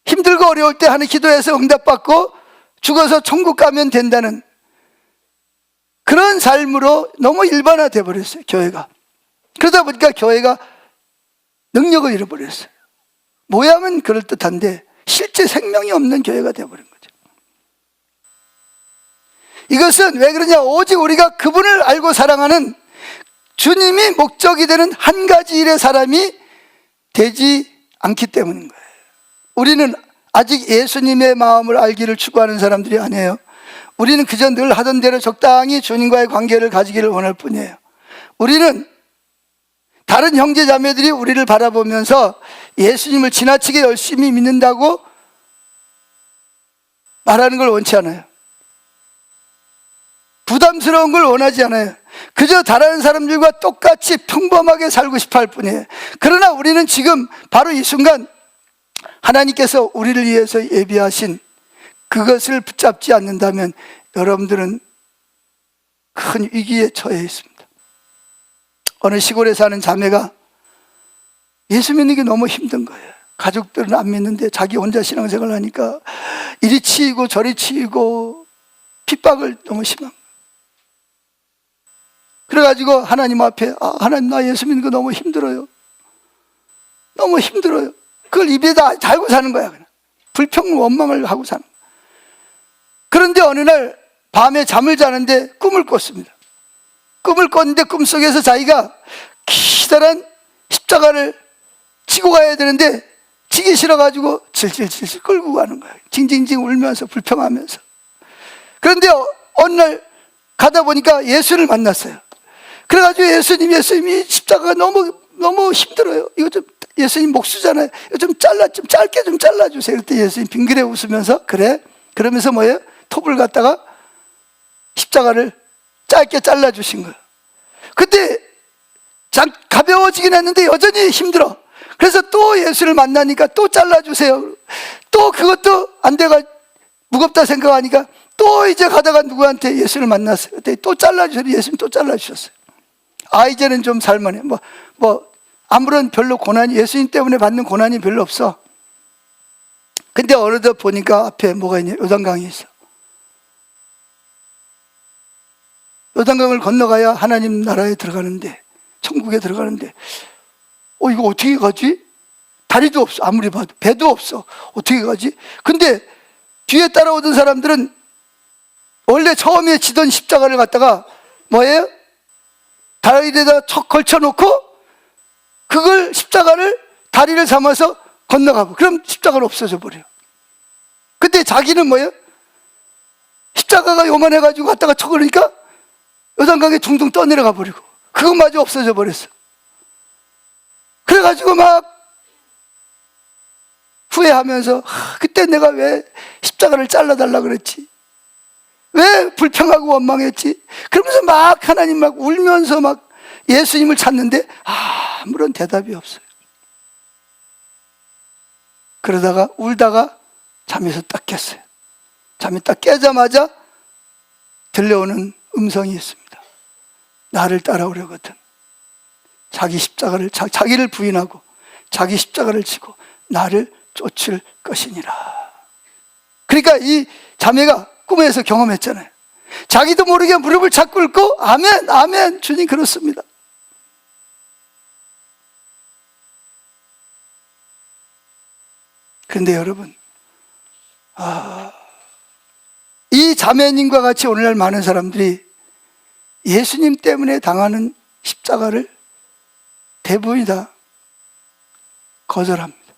힘들고 어려울 때 하는 기도에서 응답받고 죽어서 천국 가면 된다는 그런 삶으로 너무 일반화돼 버렸어요, 교회가. 그러다 보니까 교회가 능력을 잃어버렸어요. 모양은 그럴듯한데 실제 생명이 없는 교회가 되어버린 거죠. 이것은 왜 그러냐? 오직 우리가 그분을 알고 사랑하는 주님이 목적이 되는 한 가지 일의 사람이 되지 않기 때문인 거예요. 우리는 아직 예수님의 마음을 알기를 추구하는 사람들이 아니에요. 우리는 그저 늘 하던 대로 적당히 주님과의 관계를 가지기를 원할 뿐이에요. 우리는 다른 형제 자매들이 우리를 바라보면서 예수님을 지나치게 열심히 믿는다고 말하는 걸 원치 않아요. 부담스러운 걸 원하지 않아요. 그저 다른 사람들과 똑같이 평범하게 살고 싶어 할 뿐이에요. 그러나 우리는 지금 바로 이 순간 하나님께서 우리를 위해서 예비하신 그것을 붙잡지 않는다면 여러분들은 큰 위기에 처해 있습니다. 어느 시골에 사는 자매가 예수 믿는 게 너무 힘든 거예요. 가족들은 안 믿는데 자기 혼자 신앙생활 하니까 이리 치이고 저리 치이고 핍박을 너무 심한 거예요. 그래가지고 하나님 앞에, 하나님 나 예수 믿는 거 너무 힘들어요. 너무 힘들어요. 그걸 입에다 달고 사는 거야. 그냥 불평 원망을 하고 사는 거야. 그런데 어느 날 밤에 잠을 자는데 꿈을 꿨습니다. 꿈을 꿨는데 꿈속에서 자기가 기다란 십자가를 지고 가야 되는데 지기 싫어가지고 질질질질 끌고 가는 거야. 징징징 울면서 불평하면서. 그런데 어느 날 가다 보니까 예수를 만났어요. 그래가지고 예수님이 십자가가 너무 힘들어요. 이거 좀 예수님 목수잖아요. 이거 좀 짧게 좀 잘라주세요. 그때 예수님 빙그레 웃으면서 그래? 그러면서 뭐예요? 톱을 갖다가 십자가를 짧게 잘라주신 거예요. 그때 가벼워지긴 했는데 여전히 힘들어. 그래서 또 예수를 만나니까 또 잘라주세요. 또 그것도 안 돼가 무겁다 생각하니까 또 이제 가다가 누구한테 예수를 만났어요. 그때 또 잘라주세요. 예수님 또 잘라주셨어요. 이제는 좀 살만해. 아무런 별로 고난이, 예수님 때문에 받는 고난이 별로 없어. 근데 어느덧 보니까 앞에 뭐가 있냐? 요단강이 있어. 요단강을 건너가야 하나님 나라에 들어가는데, 천국에 들어가는데, 이거 어떻게 가지? 다리도 없어. 아무리 봐도. 배도 없어. 어떻게 가지? 근데 뒤에 따라오던 사람들은 원래 처음에 지던 십자가를 갖다가 뭐예요? 다리에다 척 걸쳐놓고 그걸 십자가를 다리를 삼아서 건너가고, 그럼 십자가는 없어져 버려요. 근데 자기는 뭐예요? 십자가가 요만해가지고 갔다가 쳐그러니까 요단강에 둥둥 떠내려가 버리고 그것마저 없어져 버렸어. 그래가지고 막 후회하면서 그때 내가 왜 십자가를 잘라달라 그랬지? 왜 불평하고 원망했지? 그러면서 막 하나님 막 울면서 막 예수님을 찾는데 아무런 대답이 없어요. 그러다가 울다가 잠에서 딱 깼어요. 잠이 딱 깨자마자 들려오는 음성이 있습니다. 나를 따라오려거든 자기 십자가를, 자기를 부인하고 자기 십자가를 지고 나를 쫓을 것이니라. 그러니까 이 자매가 꿈에서 경험했잖아요. 자기도 모르게 무릎을 착 꿇고 아멘 아멘 주님 그렇습니다. 그런데 여러분, 이 자매님과 같이 오늘날 많은 사람들이 예수님 때문에 당하는 십자가를 대부분이 다 거절합니다.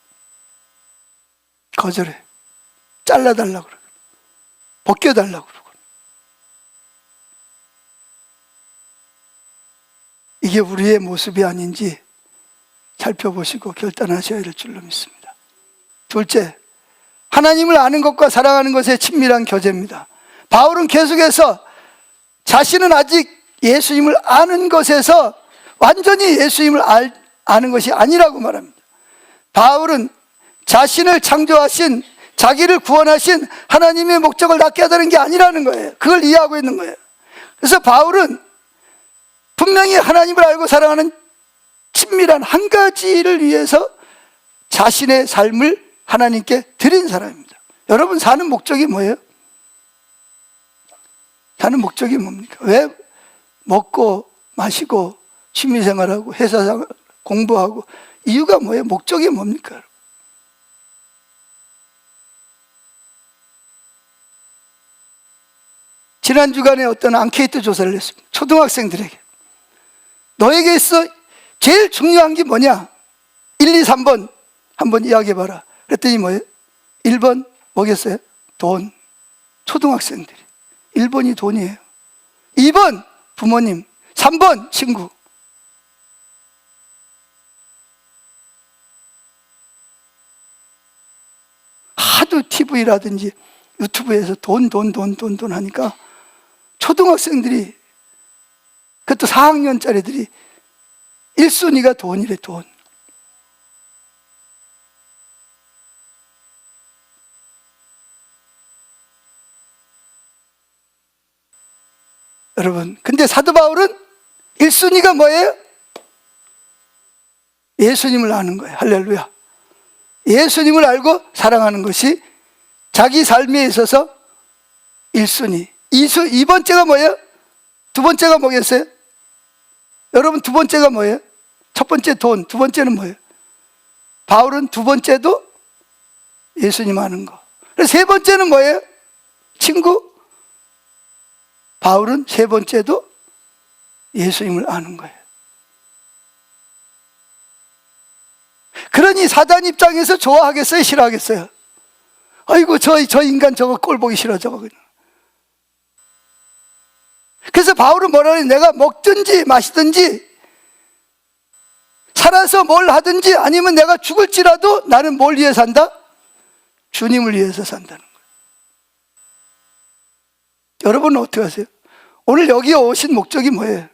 거절해. 잘라달라고 그러고 벗겨달라고 그러고. 이게 우리의 모습이 아닌지 살펴보시고 결단하셔야 될 줄로 믿습니다. 둘째, 하나님을 아는 것과 사랑하는 것의 친밀한 교제입니다. 바울은 계속해서 자신은 아직 예수님을 아는 것에서 완전히 예수님을 아는 것이 아니라고 말합니다. 바울은 자신을 창조하신, 자기를 구원하신 하나님의 목적을 낳게 하다는 게 아니라는 거예요. 그걸 이해하고 있는 거예요. 그래서 바울은 분명히 하나님을 알고 사랑하는 친밀한 한 가지를 위해서 자신의 삶을 하나님께 드린 사람입니다. 여러분 사는 목적이 뭐예요? 사는 목적이 뭡니까? 왜 먹고 마시고 취미생활하고 회사생활 공부하고 이유가 뭐예요? 목적이 뭡니까? 지난 주간에 어떤 앙케이트 조사를 했습니다. 초등학생들에게 너에게 있어 제일 중요한 게 뭐냐? 1, 2, 3번 한번 이야기해봐라. 그랬더니 뭐예요? 1번 뭐겠어요? 돈. 초등학생들이 1번이 돈이에요. 2번 부모님, 3번 친구. 하도 TV라든지 유튜브에서 돈 하니까 초등학생들이, 그것도 4학년짜리들이 1순위가 돈이래, 돈. 여러분, 근데 사도 바울은 1순위가 뭐예요? 예수님을 아는 거예요. 할렐루야. 예수님을 알고 사랑하는 것이 자기 삶에 있어서 1순위. 2번째가 뭐예요? 두 번째가 뭐겠어요? 여러분 두 번째가 뭐예요? 첫 번째 돈, 두 번째는 뭐예요? 바울은 두 번째도 예수님 아는 거. 그래서 세 번째는 뭐예요? 친구. 바울은 세 번째도 예수님을 아는 거예요. 그러니 사단 입장에서 좋아하겠어요? 싫어하겠어요? 아이고 저 인간 저거 꼴 보기 싫어 저거 그냥. 그래서 바울은 뭐라 그래요? 내가 먹든지 마시든지 살아서 뭘 하든지 아니면 내가 죽을지라도 나는 뭘 위해 산다? 주님을 위해서 산다는 거예요. 여러분은 어떻게 하세요? 오늘 여기 오신 목적이 뭐예요?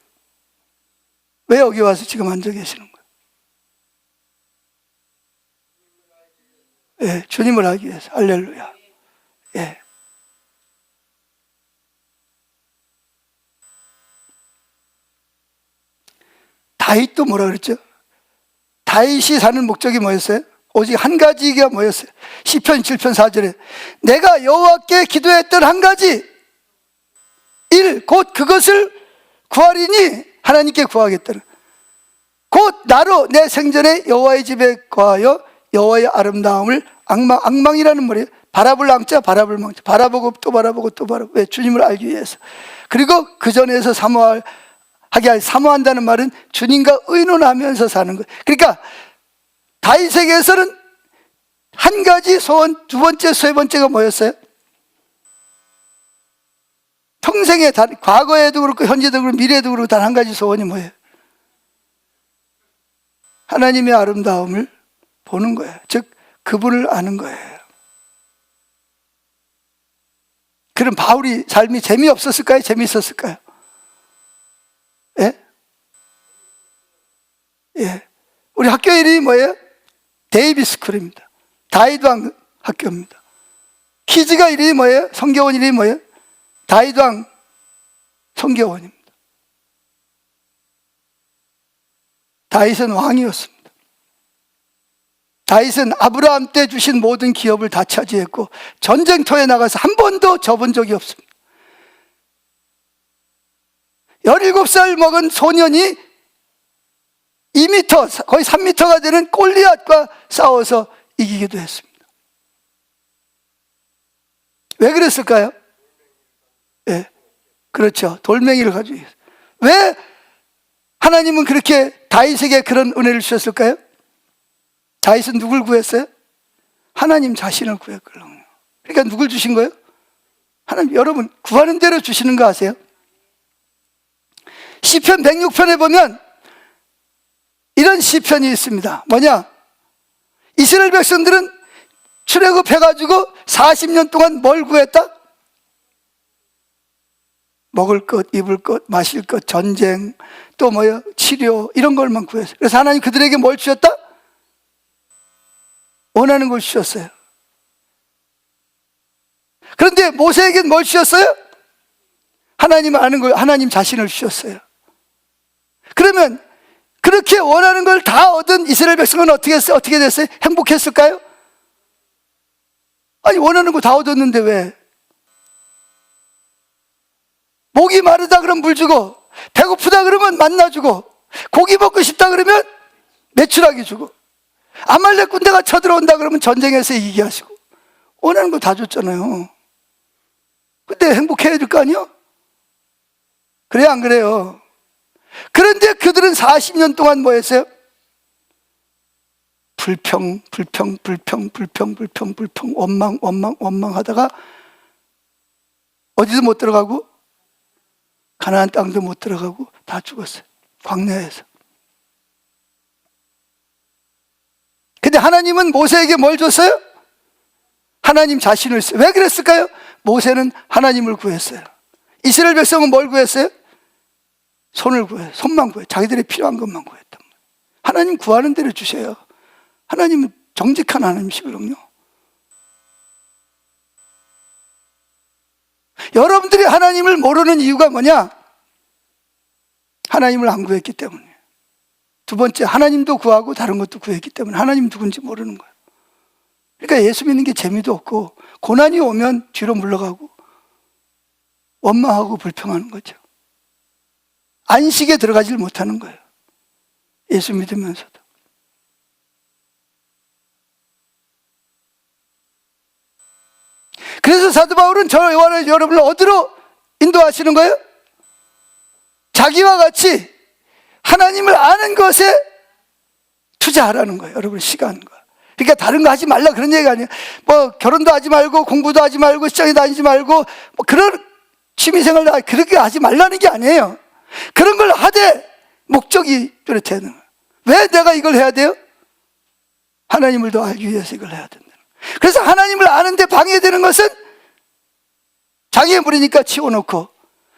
왜 여기 와서 지금 앉아 계시는 거예요? 예, 주님을 알기 위해서. 할렐루야. 예. 다윗도 뭐라 그랬죠? 다윗이 사는 목적이 뭐였어요? 오직 한 가지가 뭐였어요? 시편 7편 4절에 내가 여호와께 기도했던 한 가지 1. 곧 그것을 구하리니 하나님께 구하겠다는, 곧 나로 내 생전에 여호와의 집에 거하여 여호와의 아름다움을 앙망이라는 말이에요. 바라볼 앙자 바라볼 망자, 바라보고 또 바라보고 또 바라보고. 왜? 주님을 알기 위해서. 그리고 그 전에서 사모한다는 말은 주님과 의논하면서 사는 거예요. 그러니까 다윗에게서는 한 가지 소원, 두 번째, 세 번째가 뭐였어요? 평생에 과거에도 그렇고 현재도 그렇고 미래에도 그렇고 단 한 가지 소원이 뭐예요? 하나님의 아름다움을 보는 거예요. 즉 그분을 아는 거예요. 그럼 바울이 삶이 재미없었을까요? 재미있었을까요? 예? 예. 우리 학교 이름이 뭐예요? 데이비스쿨입니다. 다윗왕 학교입니다. 키즈가 이름이 뭐예요? 성교원 이름이 뭐예요? 다윗왕 성교원입니다. 다윗은 왕이었습니다. 다윗은 아브라함 때 주신 모든 기업을 다 차지했고 전쟁터에 나가서 한 번도 져본 적이 없습니다. 17살 먹은 소년이 2m, 거의 3m가 되는 골리앗과 싸워서 이기기도 했습니다. 왜 그랬을까요? 예, 그렇죠. 돌멩이를 가지고. 왜 하나님은 그렇게 다윗에게 그런 은혜를 주셨을까요? 다윗은 누굴 구했어요? 하나님 자신을 구했거든요. 그러니까 누굴 주신 거예요? 하나님. 여러분 구하는 대로 주시는 거 아세요? 시편 106편에 보면 이런 시편이 있습니다. 뭐냐? 이스라엘 백성들은 출애굽해가지고 40년 동안 뭘 구했다? 먹을 것, 입을 것, 마실 것, 전쟁, 또 뭐요? 치료, 이런 걸만 구했어요. 그래서 하나님 그들에게 뭘 주셨다? 원하는 걸 주셨어요. 그런데 모세에게는 뭘 주셨어요? 하나님 아는 걸, 하나님 자신을 주셨어요. 그러면 그렇게 원하는 걸 다 얻은 이스라엘 백성은 어떻게 했어요? 어떻게 됐어요? 행복했을까요? 아니, 원하는 거 다 얻었는데 왜? 목이 마르다 그러면 물 주고, 배고프다 그러면 만나 주고, 고기 먹고 싶다 그러면 메추라기 주고, 아말렉 군대가 쳐들어온다 그러면 전쟁에서 이기게 하시고, 원하는 거 다 줬잖아요. 근데 행복해야 될 거 아니요? 그래요, 안 그래요? 그런데 그들은 40년 동안 뭐 했어요? 불평, 원망 하다가 어디도 못 들어가고 가나안 땅도 못 들어가고 다 죽었어요. 광야에서. 근데 하나님은 모세에게 뭘 줬어요? 하나님 자신을 줬어요. 왜 그랬을까요? 모세는 하나님을 구했어요. 이스라엘 백성은 뭘 구했어요? 손을 구해요. 손만 구해요. 자기들의 필요한 것만 구했단 말이에요. 하나님 구하는 대로 주세요. 하나님은 정직한 하나님이시거든요. 여러분들이 하나님을 모르는 이유가 뭐냐? 하나님을 안 구했기 때문이에요. 두 번째, 하나님도 구하고 다른 것도 구했기 때문에 하나님 누군지 모르는 거예요. 그러니까 예수 믿는 게 재미도 없고, 고난이 오면 뒤로 물러가고 원망하고 불평하는 거죠. 안식에 들어가질 못하는 거예요. 예수 믿으면서도. 그래서 사도 바울은 여러분을 어디로 인도하시는 거예요? 자기와 같이 하나님을 아는 것에 투자하라는 거예요. 여러분, 시간과. 그러니까 다른 거 하지 말라 그런 얘기가 아니에요. 뭐 결혼도 하지 말고 공부도 하지 말고 시장에 다니지 말고 뭐 그런 취미생활 그렇게 하지 말라는 게 아니에요. 그런 걸 하되 목적이 뚜렷해야 되는 거예요. 왜 내가 이걸 해야 돼요? 하나님을 더 알기 위해서 이걸 해야 된다. 그래서 하나님을 아는데 방해되는 것은 장애물이니까 치워놓고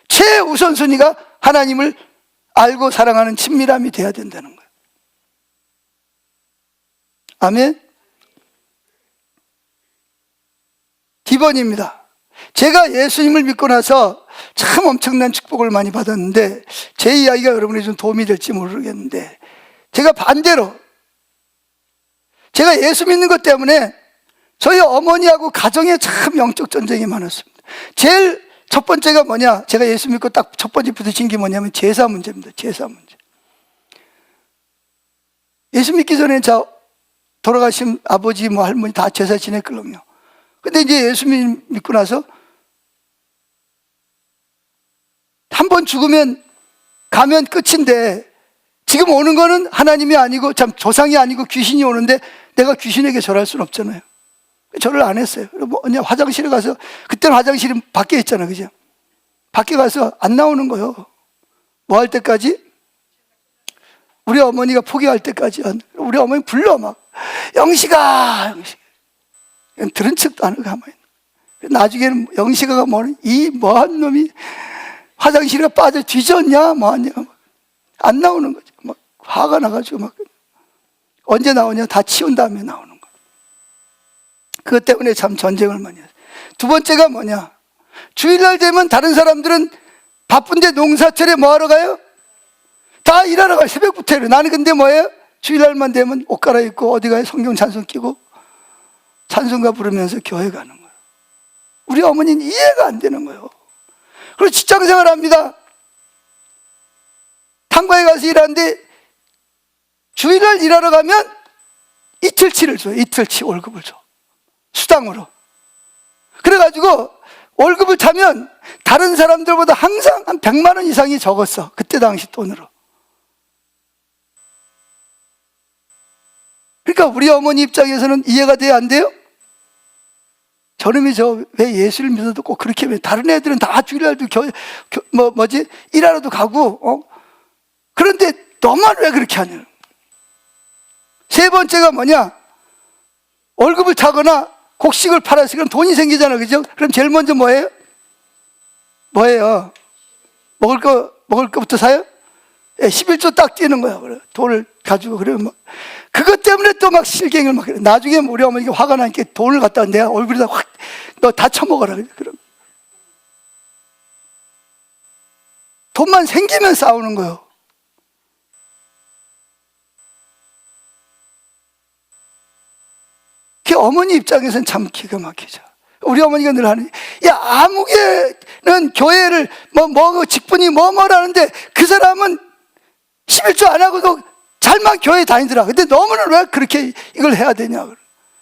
최우선순위가 하나님을 알고 사랑하는 친밀함이 돼야 된다는 거예요. 아멘. D번입니다. 제가 예수님을 믿고 나서 참 엄청난 축복을 많이 받았는데, 제 이야기가 여러분에게 좀 도움이 될지 모르겠는데, 제가 반대로 제가 예수 믿는 것 때문에 저희 어머니하고 가정에 참 영적 전쟁이 많았습니다. 제일 첫 번째가 뭐냐? 제가 예수 믿고 딱 첫 번째 부딪힌 게 뭐냐면 제사 문제입니다. 제사 문제. 예수 믿기 전에 돌아가신 아버지 뭐 할머니 다 제사 지냈거든요. 근데 이제 예수 믿고 나서 한 번 죽으면 가면 끝인데, 지금 오는 거는 하나님이 아니고 참 조상이 아니고 귀신이 오는데 내가 귀신에게 절할 수는 없잖아요. 절을 안 했어요. 뭐 그냥 화장실에 가서, 그때는 화장실이 밖에 있잖아요, 그죠? 밖에 가서 안 나오는 거예요. 뭐 할 때까지? 우리 어머니가 포기할 때까지. 우리 어머니 불러 막, 영식아, 영식. 들은 척도 안 하고 가만히 있는. 나중에는 영식아가 뭐는 이 뭐한 놈이 화장실에 빠져 뒤졌냐 뭐하냐, 안 나오는 거죠. 막 화가 나가지고 막 언제 나오냐, 다 치운 다음에 나오는 거. 그것 때문에 참 전쟁을 많이 했어요. 두 번째가 뭐냐? 주일날 되면 다른 사람들은 바쁜데 농사철에 뭐 하러 가요? 다 일하러 가요. 새벽부터 일해요. 나는 근데 뭐예요? 주일날만 되면 옷 갈아입고 어디 가요? 성경 찬송 끼고 찬송가 부르면서 교회 가는 거예요. 우리 어머니는 이해가 안 되는 거예요. 그리고 직장생활 합니다. 탄과에 가서 일하는데 주일날 일하러 가면 이틀치를 줘요. 이틀치 월급을 줘. 수당으로. 그래가지고 월급을 타면 다른 사람들보다 항상 한 100만 원 이상이 적었어. 그때 당시 돈으로. 그러니까 우리 어머니 입장에서는 이해가 돼요, 안 돼요? 저놈이 왜 예수를 믿어도 꼭 그렇게 해? 다른 애들은 다 주일날도 일하러도 가고, 그런데 너만 왜 그렇게 하냐? 세 번째가 뭐냐? 월급을 타거나 곡식을 팔아서 그럼 돈이 생기잖아, 그죠? 그럼 제일 먼저 뭐예요? 먹을 거부터 사요? 11조 딱 뛰는 거야. 돈을 가지고. 그러면 그것 때문에 또 막 실갱을 막 그래. 나중에 우리 어머니가 화가 나니까 돈을 갖다 내가 얼굴에다 확, 너 다 처먹어라. 그럼 돈만 생기면 싸우는 거예요. 그 어머니 입장에서는 참 기가 막히죠. 우리 어머니가 늘 하는, 야, 아무개는 교회를 직분이 뭐라는데 그 사람은 11조 안 하고도 잘만 교회 다니더라. 근데 너무는 왜 그렇게 이걸 해야 되냐.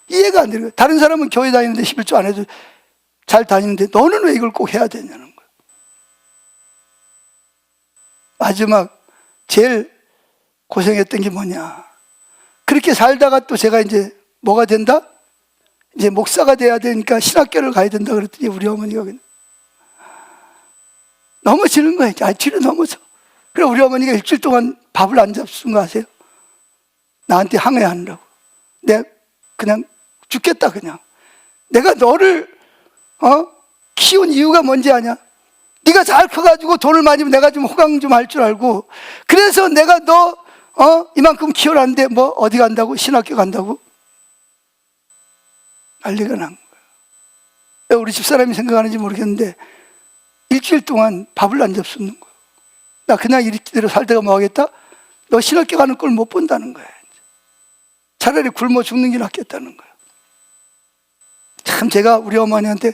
이해가 안 되는 거예요. 다른 사람은 교회 다니는데 11조 안 해도 잘 다니는데 너는 왜 이걸 꼭 해야 되냐는 거예요. 마지막 제일 고생했던 게 뭐냐. 그렇게 살다가 또 제가 이제 뭐가 된다? 이제 목사가 돼야 되니까 신학교를 가야 된다 그랬더니 우리 어머니가 넘어지는 거예요. 뒤로 넘어져. 그래 우리 어머니가 일주일 동안 밥을 안 잡순 거 아세요? 나한테 항해하느라고. 내가 그냥 죽겠다 그냥. 내가 너를 키운 이유가 뭔지 아냐? 네가 잘 커가지고 돈을 많이 내가 좀 호강 좀 할 줄 알고 그래서 내가 너 이만큼 키워놨는데 뭐 어디 간다고? 신학교 간다고? 난리가 난 거예요. 우리 집사람이 생각하는지 모르겠는데 일주일 동안 밥을 안 잡수는 거예요. 나 그냥 이대로 살다가 뭐 하겠다? 너 신학교 가는 걸 못 본다는 거야. 차라리 굶어 죽는 게 낫겠다는 거야. 참 제가 우리 어머니한테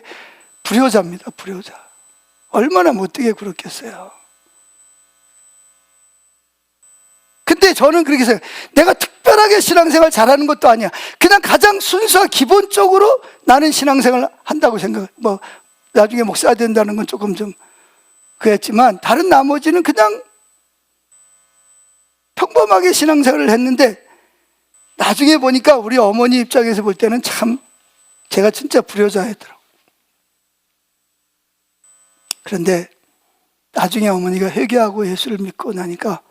불효자입니다. 불효자. 얼마나 못되게 굴었겠어요. 근데 저는 그렇게 생각해요. 내가 특별하게 신앙생활 잘하는 것도 아니야. 그냥 가장 순수한 기본적으로 나는 신앙생활 한다고 생각해요. 뭐 나중에 목사가 된다는 건 조금 좀 그랬지만 다른 나머지는 그냥 평범하게 신앙생활을 했는데 나중에 보니까 우리 어머니 입장에서 볼 때는 참 제가 진짜 불효자였더라고요. 그런데 나중에 어머니가 회개하고 예수를 믿고 나니까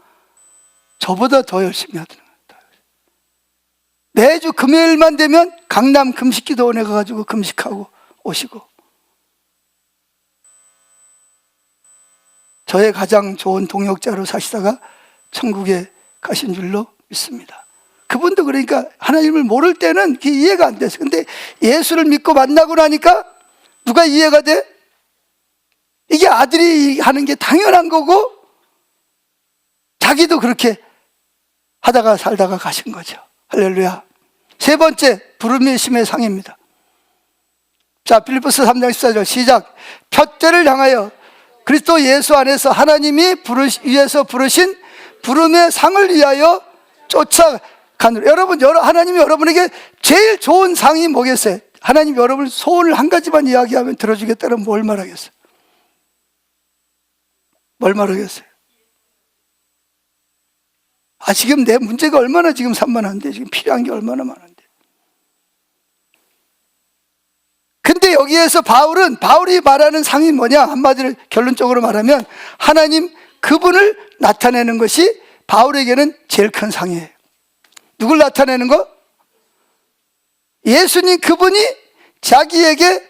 저보다 더 열심히 하더라고요. 매주 금요일만 되면 강남 금식기도원에 가가지고 금식하고 오시고 저의 가장 좋은 동역자로 사시다가 천국에 가신 줄로 믿습니다. 그분도 그러니까 하나님을 모를 때는 그게 이해가 안 됐어요. 근데 예수를 믿고 만나고 나니까 누가 이해가 돼? 이게 아들이 하는 게 당연한 거고 자기도 그렇게 하다가 살다가 가신 거죠. 할렐루야. 세 번째, 부름의 심의 상입니다. 자, 필리포스 3장 14절 시작. 푯대를 향하여 그리스도 예수 안에서 하나님이 위해서 부르신 부름의 상을 위하여 쫓아가는. 여러분, 하나님이 여러분에게 제일 좋은 상이 뭐겠어요? 하나님이 여러분 소원을 한 가지만 이야기하면 들어주겠다는 뭘 말하겠어요? 뭘 말하겠어요? 지금 내 문제가 얼마나 지금 산만한데, 지금 필요한 게 얼마나 많은데. 근데 여기에서 바울이 말하는 상이 뭐냐? 한마디로 결론적으로 말하면 하나님 그분을 나타내는 것이 바울에게는 제일 큰 상이에요. 누굴 나타내는 거? 예수님 그분이 자기에게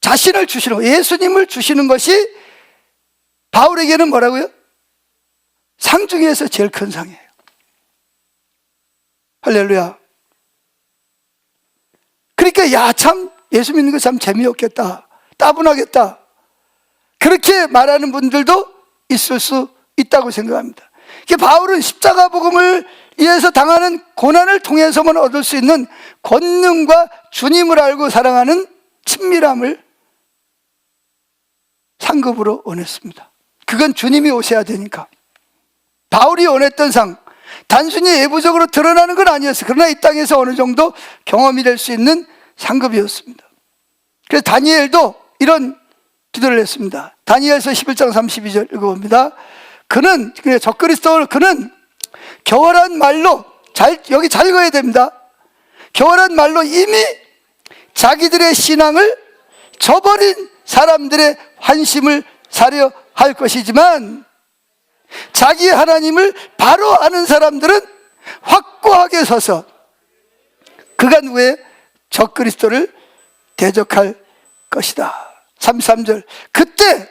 자신을 주시는 거, 예수님을 주시는 것이 바울에게는 뭐라고요? 상 중에서 제일 큰 상이에요. 할렐루야. 그러니까 참 예수 믿는 거 참 재미없겠다, 따분하겠다, 그렇게 말하는 분들도 있을 수 있다고 생각합니다. 바울은 십자가 복음을 위해서 당하는 고난을 통해서만 얻을 수 있는 권능과 주님을 알고 사랑하는 친밀함을 상급으로 원했습니다. 그건 주님이 오셔야 되니까. 바울이 원했던 상, 단순히 외부적으로 드러나는 건 아니었어요. 그러나 이 땅에서 어느 정도 경험이 될 수 있는 상급이었습니다. 그래서 다니엘도 이런 기도를 했습니다. 다니엘서 11장 32절 읽어봅니다. 그는 교활한 말로, 여기 잘 읽어야 됩니다. 교활한 말로 이미 자기들의 신앙을 저버린 사람들의 환심을 사려 할 것이지만 자기 하나님을 바로 아는 사람들은 확고하게 서서 그가 누구의 적그리스도를 대적할 것이다. 33절, 그때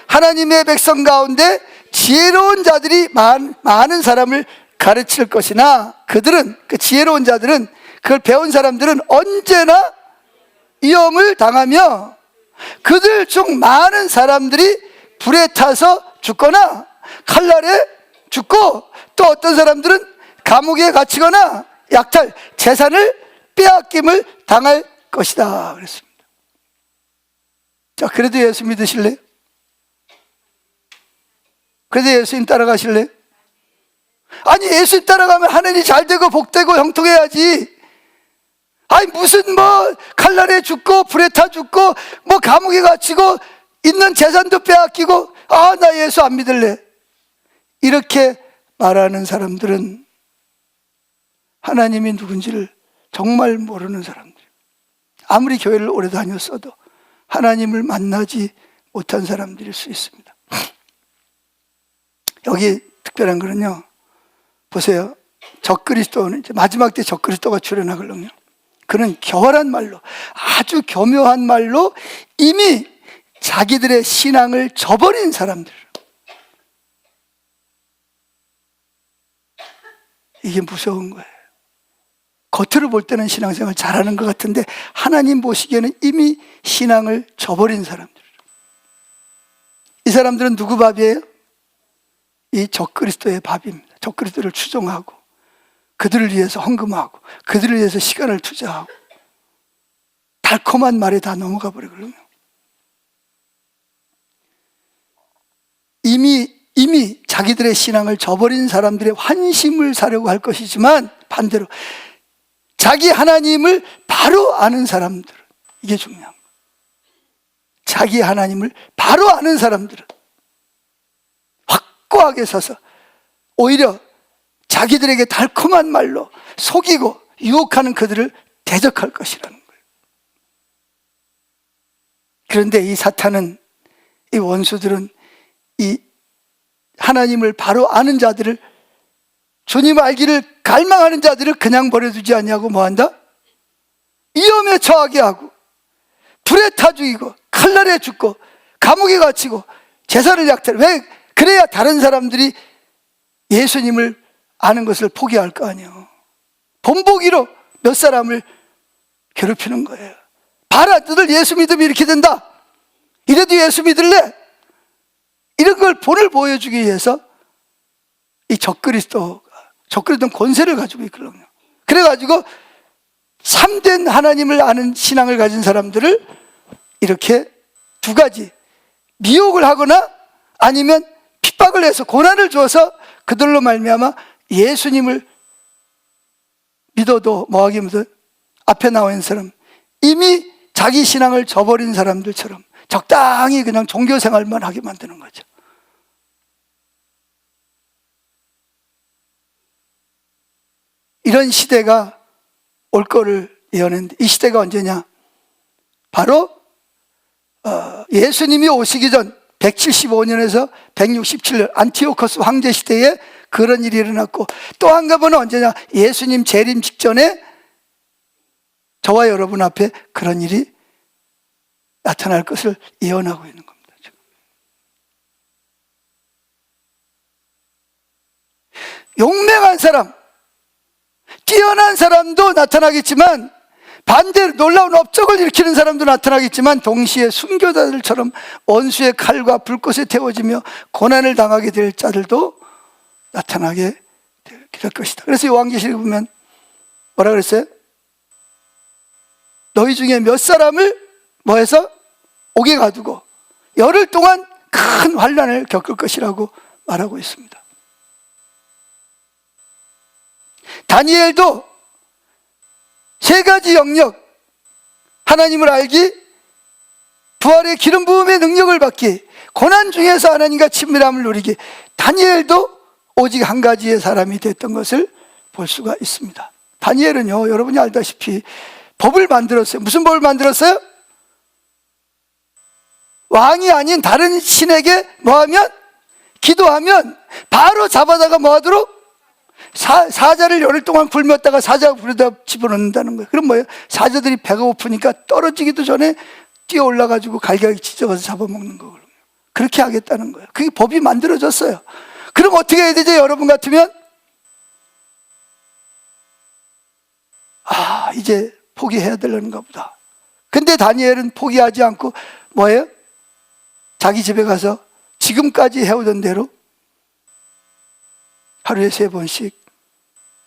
하나님의 백성 가운데 지혜로운 자들이 많은 사람을 가르칠 것이나 그들은, 그 지혜로운 자들은, 그걸 배운 사람들은 언제나 위험을 당하며 그들 중 많은 사람들이 불에 타서 죽거나 칼날에 죽고, 또 어떤 사람들은 감옥에 갇히거나 약탈, 재산을 빼앗김을 당할 것이다 그랬습니다. 자, 그래도 예수 믿으실래요? 그래도 예수님 따라가실래요? 아니, 예수님 따라가면 하늘이 잘 되고 복되고 형통해야지. 아니, 무슨 뭐 칼날에 죽고 불에 타 죽고 뭐 감옥에 갇히고 있는 재산도 빼앗기고, 아, 나 예수 안 믿을래, 이렇게 말하는 사람들은 하나님이 누군지를 정말 모르는 사람들, 아무리 교회를 오래 다녔어도 하나님을 만나지 못한 사람들일 수 있습니다. 여기 특별한 거는요, 보세요. 적그리스도는 이제 마지막 때 적그리스도가 출현하거든요. 그는 교활한 말로, 아주 교묘한 말로 이미 자기들의 신앙을 저버린 사람들. 이게 무서운 거예요. 겉으로 볼 때는 신앙생활 잘하는 것 같은데 하나님 보시기에는 이미 신앙을 저버린 사람들. 이 사람들은 누구 밥이에요? 이 적그리스도의 밥입니다. 적그리스도를 추종하고 그들을 위해서 헌금하고 그들을 위해서 시간을 투자하고 달콤한 말에 다 넘어가 버리거든요. 이미 자기들의 신앙을 저버린 사람들의 환심을 사려고 할 것이지만, 반대로 자기 하나님을 바로 아는 사람들은, 이게 중요한 거예요. 자기 하나님을 바로 아는 사람들은 확고하게 서서 오히려 자기들에게 달콤한 말로 속이고 유혹하는 그들을 대적할 것이라는 거예요. 그런데 이 사탄은, 이 원수들은 이 하나님을 바로 아는 자들을, 주님 알기를 갈망하는 자들을 그냥 버려두지 않냐고 뭐한다? 위험에 처하게 하고 불에 타 죽이고 칼날에 죽고 감옥에 갇히고 재산을 약탈. 왜? 그래야 다른 사람들이 예수님을 아는 것을 포기할 거 아니에요. 본보기로 몇 사람을 괴롭히는 거예요. 봐라, 너들 예수 믿으면 이렇게 된다, 이래도 예수 믿을래? 이런 걸 본을 보여주기 위해서 이 적그리스도는 권세를 가지고 있거든요. 그래가지고 참된 하나님을 아는 신앙을 가진 사람들을 이렇게 두 가지, 미혹을 하거나 아니면 핍박을 해서 고난을 주어서 그들로 말미암아 예수님을 믿어도 뭐하게 믿어? 앞에 나와 있는 사람, 이미 자기 신앙을 저버린 사람들처럼 적당히 그냥 종교생활만 하게 만드는 거죠. 이런 시대가 올 거를 예언했는데, 이 시대가 언제냐? 바로 예수님이 오시기 전 175년에서 167년 안티오코스 황제 시대에 그런 일이 일어났고, 또 한 번은 언제냐? 예수님 재림 직전에 저와 여러분 앞에 그런 일이 나타날 것을 예언하고 있는 겁니다. 용맹한 사람, 뛰어난 사람도 나타나겠지만, 반대로 놀라운 업적을 일으키는 사람도 나타나겠지만, 동시에 순교자들처럼 원수의 칼과 불꽃에 태워지며 고난을 당하게 될 자들도 나타나게 될 것이다. 그래서 요한계시록에 보면 뭐라 그랬어요? 너희 중에 몇 사람을 뭐해서 옥에 가두고 열흘 동안 큰 환난을 겪을 것이라고 말하고 있습니다. 다니엘도 세 가지 영역, 하나님을 알기, 부활의 기름 부음의 능력을 받기, 고난 중에서 하나님과 친밀함을 누리기, 다니엘도 오직 한 가지의 사람이 됐던 것을 볼 수가 있습니다. 다니엘은요, 여러분이 알다시피 법을 만들었어요. 무슨 법을 만들었어요? 왕이 아닌 다른 신에게 뭐하면? 기도하면 바로 잡아다가 뭐하도록? 사자를 열흘 동안 굶었다가 사자가 불에다 집어넣는다는 거예요. 그럼 뭐예요? 사자들이 배가 고프니까 떨어지기도 전에 뛰어 올라가지고 갈기갈기 찢어가서 잡아먹는 거거든요. 그렇게 하겠다는 거예요. 그게 법이 만들어졌어요. 그럼 어떻게 해야 되죠? 여러분 같으면 이제 포기해야 되려는가 보다. 근데 다니엘은 포기하지 않고 뭐예요? 자기 집에 가서 지금까지 해오던 대로 하루에 3번씩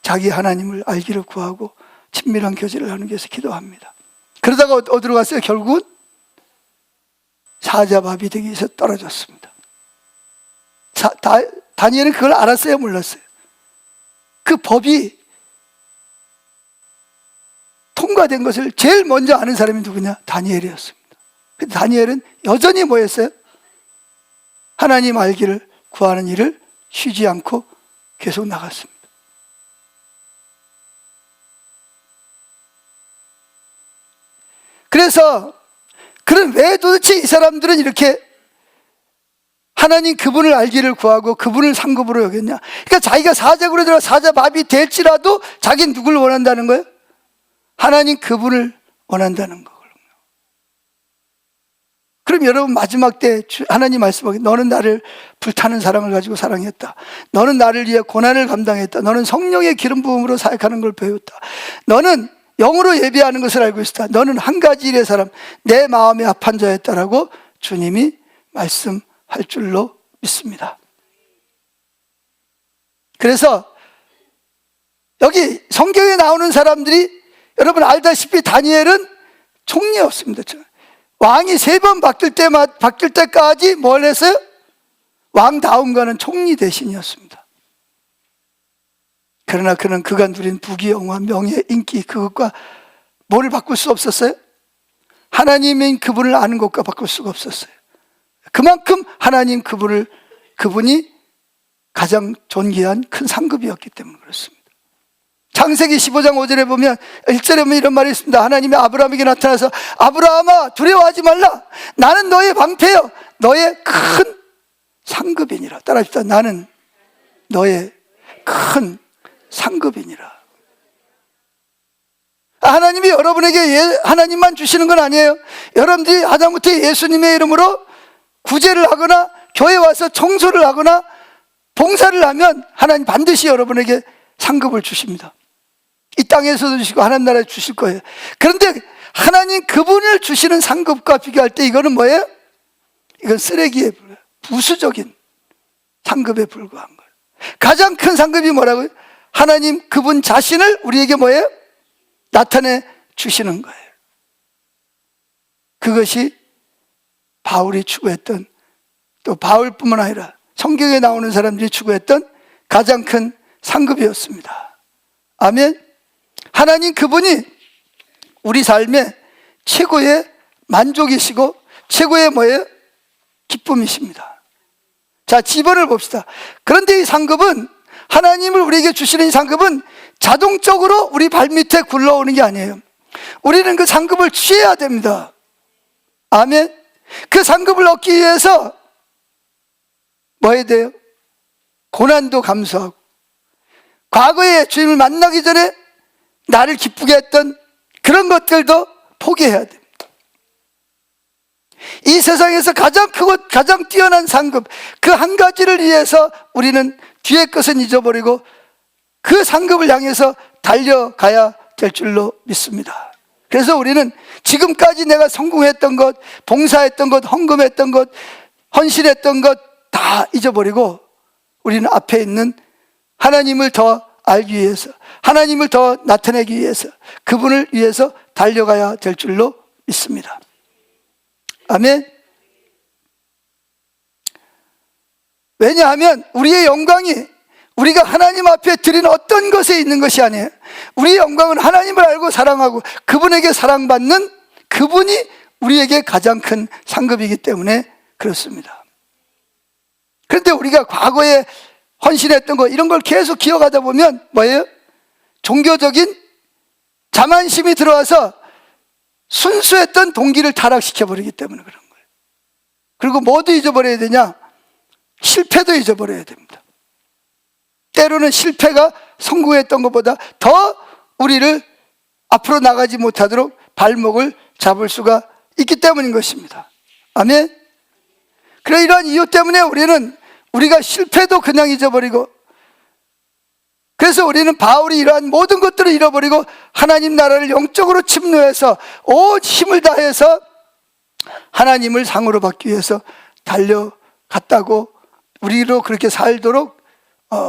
자기 하나님을 알기를 구하고 친밀한 교제를 하는 게 위해서 기도합니다. 그러다가 어디로 갔어요? 결국은 사자밥이 되기 위해서 떨어졌습니다. 다니엘은 그걸 알았어요? 몰랐어요? 그 법이 통과된 것을 제일 먼저 아는 사람이 누구냐? 다니엘이었습니다. 근데 다니엘은 여전히 뭐였어요? 하나님 알기를 구하는 일을 쉬지 않고 계속 나갔습니다. 그래서 그럼 왜 도대체 이 사람들은 이렇게 하나님 그분을 알기를 구하고 그분을 상급으로 여겼냐? 그러니까 자기가 사자굴에 들어 사자밥이 될지라도 자기는 누굴 원한다는 거예요? 하나님 그분을 원한다는 거거든요. 그럼 여러분 마지막 때 하나님 말씀하기, 너는 나를 불타는 사랑을 가지고 사랑했다. 너는 나를 위해 고난을 감당했다. 너는 성령의 기름 부음으로 사역하는 걸 배웠다. 너는 영으로 예배하는 것을 알고 있었다. 너는 한 가지 일의 사람, 내 마음에 합한 자였다라고 주님이 말씀할 줄로 믿습니다. 그래서 여기 성경에 나오는 사람들이 여러분 알다시피 다니엘은 총리였습니다. 왕이 3번 바뀔 때까지 뭘 했어요? 왕 다음과는 총리 대신이었습니다. 그러나 그는 그가 누린 부귀, 영화, 명예, 인기 그것과 뭐를 바꿀 수 없었어요? 하나님인 그분을 아는 것과 바꿀 수가 없었어요. 그만큼 하나님 그분이 가장 존귀한 큰 상급이었기 때문에 그렇습니다. 창세기 15장 5절에 보면 1절에 보면 이런 말이 있습니다. 하나님이 아브라함에게 나타나서 아브라함아 두려워하지 말라. 나는 너의 방패여 너의 큰 상급이니라. 따라합시다. 나는 너의 큰 상급이니라. 하나님이 여러분에게 하나님만 주시는 건 아니에요. 여러분들이 하다못해 예수님의 이름으로 구제를 하거나 교회 와서 청소를 하거나 봉사를 하면 하나님 반드시 여러분에게 상급을 주십니다. 이 땅에서도 주시고 하나님 나라에 주실 거예요. 그런데 하나님 그분을 주시는 상급과 비교할 때 이거는 뭐예요? 이건 쓰레기에 불과해요. 부수적인 상급에 불과한 거예요. 가장 큰 상급이 뭐라고요? 하나님 그분 자신을 우리에게 뭐예요? 나타내 주시는 거예요. 그것이 바울이 추구했던, 또 바울뿐만 아니라 성경에 나오는 사람들이 추구했던 가장 큰 상급이었습니다. 아멘. 하나님 그분이 우리 삶의 최고의 만족이시고 최고의 뭐예요? 기쁨이십니다. 자, 지번을 봅시다. 그런데 이 상급은, 하나님을 우리에게 주시는 이 상급은 자동적으로 우리 발밑에 굴러오는 게 아니에요. 우리는 그 상급을 취해야 됩니다. 아멘. 그 상급을 얻기 위해서 뭐 해야 돼요? 고난도 감수하고, 과거에 주님을 만나기 전에 나를 기쁘게 했던 그런 것들도 포기해야 됩니다. 이 세상에서 가장 크고 가장 뛰어난 상급, 그 한 가지를 위해서 우리는 뒤의 것은 잊어버리고 그 상급을 향해서 달려가야 될 줄로 믿습니다. 그래서 우리는 지금까지 내가 성공했던 것, 봉사했던 것, 헌금했던 것, 헌신했던 것 다 잊어버리고 우리는 앞에 있는 하나님을 더 알기 위해서, 하나님을 더 나타내기 위해서, 그분을 위해서 달려가야 될 줄로 믿습니다. 아멘. 왜냐하면 우리의 영광이 우리가 하나님 앞에 드린 어떤 것에 있는 것이 아니에요. 우리의 영광은 하나님을 알고 사랑하고 그분에게 사랑받는 그분이 우리에게 가장 큰 상급이기 때문에 그렇습니다. 그런데 우리가 과거에 헌신했던 거 이런 걸 계속 기억하다 보면 뭐예요? 종교적인 자만심이 들어와서 순수했던 동기를 타락시켜버리기 때문에 그런 거예요. 그리고 뭐도 잊어버려야 되냐? 실패도 잊어버려야 됩니다. 때로는 실패가 성공했던 것보다 더 우리를 앞으로 나가지 못하도록 발목을 잡을 수가 있기 때문인 것입니다. 아멘. 그래, 이러한 이유 때문에 우리가 실패도 그냥 잊어버리고, 그래서 우리는 바울이 이러한 모든 것들을 잃어버리고 하나님 나라를 영적으로 침노해서 온 힘을 다해서 하나님을 상으로 받기 위해서 달려갔다고, 우리로 그렇게 살도록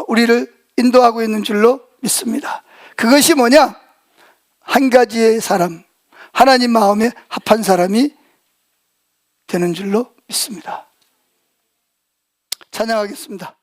우리를 인도하고 있는 줄로 믿습니다. 그것이 뭐냐? 한 가지의 사람, 하나님 마음에 합한 사람이 되는 줄로 믿습니다. 찬양하겠습니다.